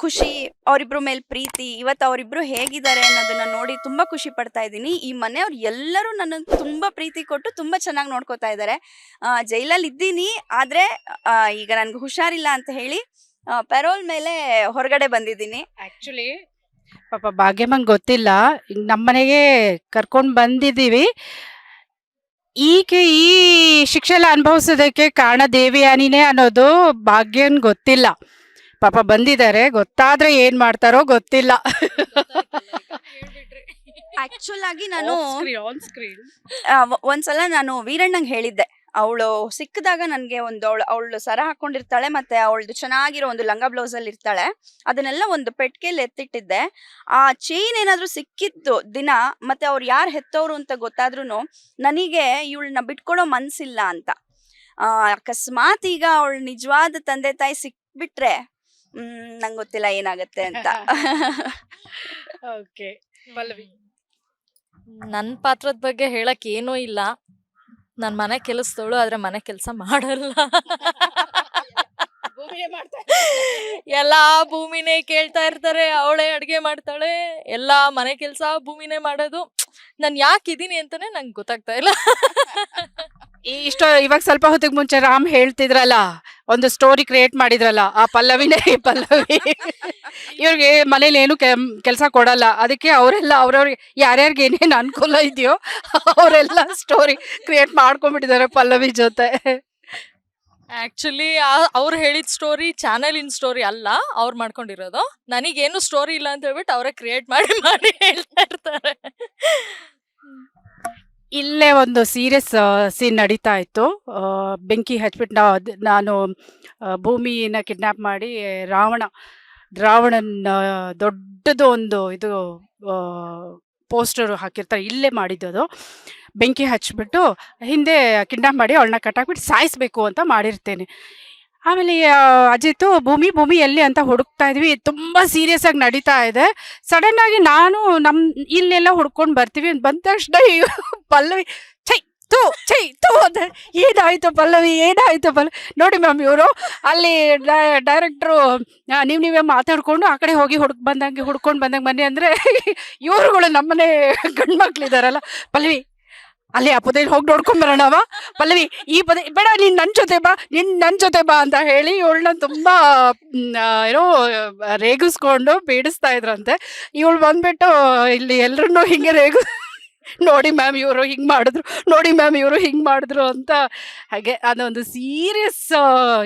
ಖುಷಿ, ಅವರಿಬ್ರು ಮೇಲೆ ಪ್ರೀತಿ. ಇವತ್ತು ಅವರಿಬ್ರು ಹೇಗಿದ್ದಾರೆ ಅನ್ನೋದನ್ನ ನೋಡಿ ತುಂಬ ಖುಷಿ ಪಡ್ತಾ ಇದ್ದೀನಿ. ಈ ಮನೆಯವ್ರು ಎಲ್ಲರೂ ನನ್ನನ್ನು ತುಂಬ ಪ್ರೀತಿ ಕೊಟ್ಟು ತುಂಬ ಚೆನ್ನಾಗಿ ನೋಡ್ಕೋತಾ ಇದ್ದಾರೆ. ಜೈಲಲ್ಲಿ ಇದ್ದೀನಿ, ಆದರೆ ಈಗ ನನಗೆ ಹುಷಾರಿಲ್ಲ ಅಂತ ಹೇಳಿ ಪೆರೋಲ್ ಮೇಲೆ ಹೊರಗಡೆ ಬಂದಿದ್ದೀನಿ. ಆ್ಯಕ್ಚುಲಿ ಪಾಪ ಭಾಗ್ಯಮ್ಮಂಗೆ ಗೊತ್ತಿಲ್ಲ, ನಮ್ಮನೆಗೆ ಕರ್ಕೊಂಡು ಬಂದಿದ್ದೀವಿ. ಈಕೆ ಈ ಶಿಕ್ಷೆ ಎಲ್ಲ ಅನುಭವಿಸೋದಕ್ಕೆ ಕಾರಣ ದೇವಿಯಾನಿನೇ ಅನ್ನೋದು ಭಾಗ್ಯನ್ ಗೊತ್ತಿಲ್ಲ. ಪಾಪ ಬಂದಿದ್ದಾರೆ, ಗೊತ್ತಾದ್ರೆ ಏನ್ ಮಾಡ್ತಾರೋ ಗೊತ್ತಿಲ್ಲ. ಆಕ್ಚುಲ್ ಆಗಿ ನಾನು ಒಂದ್ಸಲ ನಾನು ವೀರಣ್ಣಂಗೆ ಹೇಳಿದ್ದೆ, ಅವಳು ಸಿಕ್ಕಿದಾಗ ನನಗೆ ಒಂದು ಅವಳು ಸರ ಹಾಕೊಂಡಿರ್ತಾಳೆ ಮತ್ತೆ ಅವಳದು ಚೆನ್ನಾಗಿರೋ ಒಂದು ಲಂಗ ಬ್ಲೌಸ್ ಅಲ್ಲಿ ಇರ್ತಾಳೆ. ಅದನ್ನೆಲ್ಲ ಒಂದು ಪೆಟ್ಟಿಗೆಯಲ್ಲಿ ಎತ್ತಿಟ್ಟಿದ್ದೆ. ಆ ಚೈನ್ ಏನಾದ್ರೂ ಸಿಕ್ಕಿತ್ತು ದಿನ ಮತ್ತೆ ಅವ್ರು ಯಾರು ಹೆತ್ತವ್ರು ಅಂತ ಗೊತ್ತಾದ್ರೂ ನನಗೆ ಇವಳನ್ನ ಬಿಟ್ಕೊಡೋ ಮನ್ಸಿಲ್ಲ ಅಂತ. ಅಕಸ್ಮಾತ್ ಈಗ ಅವಳು ನಿಜವಾದ ತಂದೆ ತಾಯಿ ಸಿಕ್ಬಿಟ್ರೆ ನಂಗೆ ಗೊತ್ತಿಲ್ಲ ಏನಾಗತ್ತೆ ಅಂತ. ಓಕೆ ಪಲ್ಲವಿ. ನನ್ನ ಪಾತ್ರದ ಬಗ್ಗೆ ಹೇಳಕ್ ಏನೂ ಇಲ್ಲ. ನಾನು ಮನೆ ಕೆಲಸದವಳು, ಆದ್ರೆ ಮನೆ ಕೆಲಸ ಮಾಡಲ್ಲ. ಎಲ್ಲಾ ಭೂಮಿನೇ ಕೇಳ್ತಾ ಇರ್ತಾರೆ, ಅವಳೇ ಅಡ್ಗೆ ಮಾಡ್ತಾಳೆ, ಎಲ್ಲಾ ಮನೆ ಕೆಲಸ ಭೂಮಿನೇ ಮಾಡೋದು. ನಾನು ಯಾಕಿದೀನಿ ಅಂತಾನೆ ನಂಗೆ ಗೊತ್ತಾಗ್ತಾ ಇಲ್ಲ. ಇವಾಗ ಸ್ವಲ್ಪ ಹೊತ್ತಿಗೆ ಮುಂಚೆ ರಾಮ್ ಹೇಳ್ತಿದ್ರಲ್ಲ, ಒಂದು ಸ್ಟೋರಿ ಕ್ರಿಯೇಟ್ ಮಾಡಿದ್ರಲ್ಲ, ಆ ಪಲ್ಲವಿನೇ ಈ ಪಲ್ಲವಿ. ಇವ್ರಿಗೆ ಮನೇಲಿ ಏನು ಕೆಲಸ ಕೊಡಲ್ಲ, ಅದಕ್ಕೆ ಅವರೆಲ್ಲ ಅವ್ರವ್ರಿಗೆ ಯಾರ್ಯಾರಿಗೆ ಏನೇನು ಅನುಕೂಲ ಇದೆಯೋ ಅವರೆಲ್ಲ ಸ್ಟೋರಿ ಕ್ರಿಯೇಟ್ ಮಾಡ್ಕೊಂಡ್ಬಿಟ್ಟಿದ್ದಾರೆ ಪಲ್ಲವಿ ಜೊತೆ. ಆಕ್ಚುಲಿ ಅವ್ರು ಹೇಳಿದ ಸ್ಟೋರಿ ಚಾನಲಿನ ಸ್ಟೋರಿ ಅಲ್ಲ, ಅವ್ರು ಮಾಡ್ಕೊಂಡಿರೋದು. ನನಗೇನು ಸ್ಟೋರಿ ಇಲ್ಲ ಅಂತ ಹೇಳ್ಬಿಟ್ಟು ಅವರೇ ಕ್ರಿಯೇಟ್ ಮಾಡಿ ಮಾಡಿ ಹೇಳ್ತಾ ಇರ್ತಾರೆ. ಇಲ್ಲೇ ಒಂದು ಸೀರಿಯಸ್ ಸೀನ್ ನಡೀತಾ ಇತ್ತು. ಬೆಂಕಿ ಹಚ್ಬಿಟ್ಟು ನಾನು ಭೂಮಿನ ಕಿಡ್ನಾಪ್ ಮಾಡಿ ರಾವಣನ್ ದೊಡ್ಡದು ಒಂದು ಇದು ಪೋಸ್ಟರ್ ಹಾಕಿರ್ತಾರೆ, ಇಲ್ಲೇ ಮಾಡಿದ್ದು. ಬೆಂಕಿ ಹಚ್ಬಿಟ್ಟು ಹಿಂದೆ ಕಿಡ್ನಾಪ್ ಮಾಡಿ ಅವಳನ್ನ ಕಟ್ಟಾಕ್ಬಿಟ್ಟು ಸಾಯಿಸ್ಬೇಕು ಅಂತ ಮಾಡಿರ್ತೇನೆ. ಆಮೇಲೆ ಅಜಿತ್ ಭೂಮಿ ಎಲ್ಲಿ ಅಂತ ಹುಡುಕ್ತಾ ಇದ್ವಿ, ತುಂಬ ಸೀರಿಯಸ್ ಆಗಿ ನಡೀತಾ ಇದೆ. ಸಡನ್ ಆಗಿ ನಾನು ಇಲ್ಲೆಲ್ಲ ಹುಡ್ಕೊಂಡು ಬರ್ತೀವಿ, ಬಂದ ತಕ್ಷಣ ಪಲ್ಲವಿ ಚೈ ತೂ ಅಂತ, ಏನಾಯ್ತು ಪಲ್ಲವಿ ನೋಡಿ ಮ್ಯಾಮ್, ಇವರು ಅಲ್ಲಿ ಡೈರೆಕ್ಟ್ರು ನೀವೇ ಮಾತಾಡ್ಕೊಂಡು ಆ ಕಡೆ ಹೋಗಿ ಹುಡ್ಕೊಂಡು ಬಂದಂಗೆ ಬನ್ನಿ ಅಂದರೆ, ಇವರುಗಳು ನಮ್ಮನೆ ಗಂಡು ಮಕ್ಳಿದಾರಲ್ಲ, ಪಲ್ಲವಿ ಅಲ್ಲಿ ಆ ಪೊದೆ ಹೋಗಿ ನೋಡ್ಕೊಂಡ್ ಬರೋಣವ, ಪಲ್ಲವಿ ಈ ಪೊದೆ ಬೇಡ, ನೀನ್ ನನ್ನ ಜೊತೆ ಬಾ ಅಂತ ಹೇಳಿ ಇವಳನ್ನ ತುಂಬಾ ಏನೋ ರೇಗಿಸ್ಕೊಂಡು ಪೀಡಿಸ್ತಾ ಇದ್ರಂತೆ. ಇವಳು ಬಂದ್ಬಿಟ್ಟು ಇಲ್ಲಿ ಎಲ್ರನ್ನೂ ಹಿಂಗೆ ನೋಡಿ ಮ್ಯಾಮ್ ಇವರು ಹಿಂಗೆ ಮಾಡಿದ್ರು ಅಂತ. ಹಾಗೆ ಅದೊಂದು ಸೀರಿಯಸ್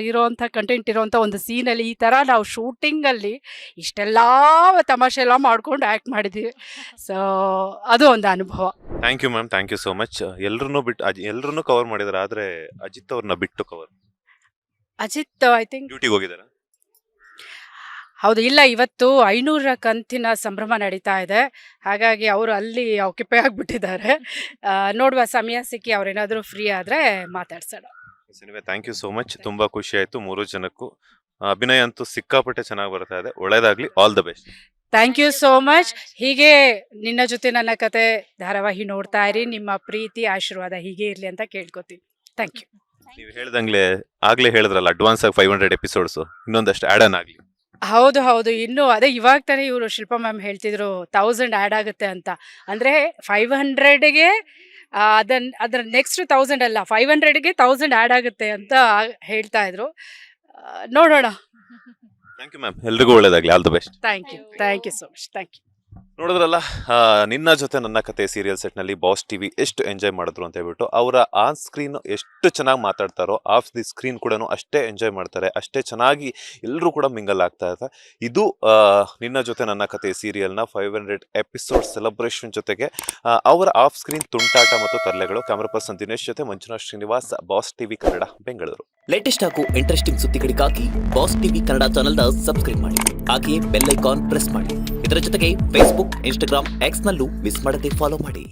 ಇರೋವಂಥ ಕಂಟೆಂಟ್ ಇರೋವಂಥ ಒಂದು ಸೀನಲ್ಲಿ ಈ ಥರ ನಾವು ಶೂಟಿಂಗಲ್ಲಿ ಇಷ್ಟೆಲ್ಲ ತಮಾಷೆ ಎಲ್ಲ ಮಾಡ್ಕೊಂಡು ಆ್ಯಕ್ಟ್ ಮಾಡಿದ್ದೀವಿ. ಸೊ ಅದು ಒಂದು ಅನುಭವ. Thank you ma'am, thank you so much. ಎಲ್ಲರನ್ನೂ ಕವರ್ ಮಾಡಿದಾರೆ, ಆದ್ರೆ ಅಜಿತ್ ಅವ್ರನ್ನ ಬಿಟ್ಟು ಕವರ್. ಅಜಿತ್ ಐ ಥಿಂಕ್ ಡ್ಯೂಟಿಗೆ ಹೋಗಿದಾರ? ಹೌದು, ಇಲ್ಲ, ಇವತ್ತು 500ರ ಕಂತಿನ ಸಂಭ್ರಮ ನಡೀತಾ ಇದೆ, ಹಾಗಾಗಿ ಅವರು ಅಲ್ಲಿ ಆಕ್ಯುಪೈ ಆಗಿಬಿಟ್ಟಿದ್ದಾರೆ. ನೋಡುವ ಸಮಯ ಸಿಕ್ಕಿ ಅವ್ರೇನಾದರೂ ಫ್ರೀ ಆದರೆ ಮಾತಾಡ್ಸೋಣ. ಥ್ಯಾಂಕ್ ಯು ಸೋ ಮಚ್, ತುಂಬಾ ಖುಷಿ ಆಯ್ತು 3 ಜನಕ್ಕೂ. ಅಭಿನಯ ಅಂತೂ ಸಿಕ್ಕಾಪಟ್ಟೆ ಚೆನ್ನಾಗಿ ಬರ್ತಾ ಇದೆ, ಒಳ್ಳೇದಾಗ್ಲಿ, all the best. Thank you so much. ಹೀಗೆ ನಿನ್ನ ಜೊತೆ ನನ್ನ ಕತೆ ಧಾರಾವಾಹಿ ನೋಡ್ತಾ ಇರಿ, ನಿಮ್ಮ ಪ್ರೀತಿ ಆಶೀರ್ವಾದ ಹೀಗೆ ಇರಲಿ ಅಂತ ಕೇಳ್ಕೊತೀವಿ. Thank you. ನೀವು ಆಗ್ಲೇ ಹೇಳಿದ್ರಲ್ಲ, ಅಡ್ವಾನ್ಸ್ ಆಗಿ 500 ಎಪಿಸೋಡ್ಸ್, ಇನ್ನೊಂದಷ್ಟು ಆ್ಯಡ್ ಆನ್ ಆಗಲಿ. ಹೌದು, ಇನ್ನು ಅದೇ ಇವಾಗ ತಾನೇ ಇವರು ಶಿಲ್ಪಾ ಮ್ಯಾಮ್ ಹೇಳ್ತಿದ್ರು 1000 ಆ್ಯಡ್ ಆಗುತ್ತೆ ಅಂತ. ಅಂದರೆ 500ಗೆ ಅದರ ನೆಕ್ಸ್ಟ್ 1000 ಅಲ್ಲ, 500ಗೆ 1000 ಆ್ಯಡ್ ಆಗುತ್ತೆ ಅಂತ ಹೇಳ್ತಾ ಇದ್ರು. ನೋಡೋಣ. ಥ್ಯಾಂಕ್ ಯು ಮ್ಯಾಮ್, ಎಲ್ರಿಗೂ ಒಳ್ಳೇದಾಗ್ಲಿ, all the best. Thank you so much. Thank you. ನೋಡಿದ್ರಲ್ಲ, ನಿನ್ನ ಜೊತೆ ನನ್ನ ಕತೆ ಸೀರಿಯಲ್ ಸೆಟ್ನಲ್ಲಿ ಬಾಸ್ ಟಿವಿ ಎಷ್ಟು ಎಂಜಾಯ್ ಮಾಡಿದ್ರು ಅಂತ ಹೇಳ್ಬಿಟ್ಟು. ಅವರ ಆನ್ ಸ್ಕ್ರೀನ್ ಎಷ್ಟು ಚೆನ್ನಾಗಿ ಮಾತಾಡ್ತಾರೋ, ಆಫ್ ದಿ ಸ್ಕ್ರೀನ್ ಕೂಡ ಅಷ್ಟೇ ಎಂಜಾಯ್ ಮಾಡ್ತಾರೆ, ಅಷ್ಟೇ ಚೆನ್ನಾಗಿ ಎಲ್ಲರೂ ಕೂಡ ಮಿಂಗಲ್ ಆಗ್ತಾ ಇರ್ತಾರೆ. ಇದು ನಿನ್ನ ಜೊತೆ ನನ್ನ ಕತೆ ಸೀರಿಯಲ್ನ 500 ಎಪಿಸೋಡ್ ಸೆಲೆಬ್ರೇಷನ್ ಜೊತೆಗೆ ಅವರ ಆಫ್ ಸ್ಕ್ರೀನ್ ತುಂಟಾಟ ಮತ್ತು ತರಲೆಗಳು. ಕ್ಯಾಮರಾ ಪರ್ಸನ್ ದಿನೇಶ್ ಜೊತೆ Manjunath Srinivas, boss TV Kannada, Bengaluru. Latest ಹಾಗೂ ಇಂಟ್ರೆಸ್ಟಿಂಗ್ ಸುದ್ದಿಗಳಿಗಾಗಿ ಬಾಸ್ ಟಿವಿ ಕನ್ನಡ ಚಾನೆಲ್ನ ಸಬ್ಸ್ಕ್ರೈಬ್ ಮಾಡಿ, ಹಾಗೆಯೇ ಬೆಲ್ ಐಕಾನ್ ಪ್ರೆಸ್ ಮಾಡಿ. ಇದರ ಜೊತೆಗೆ ಫೇಸ್ಬುಕ್, ಇನ್ಸ್ಟಾಗ್ರಾಮ್, ಎಕ್ಸ್ ನಲ್ಲೂ ಮಿಸ್ ಮಾಡದೆ ಫಾಲೋ ಮಾಡಿ.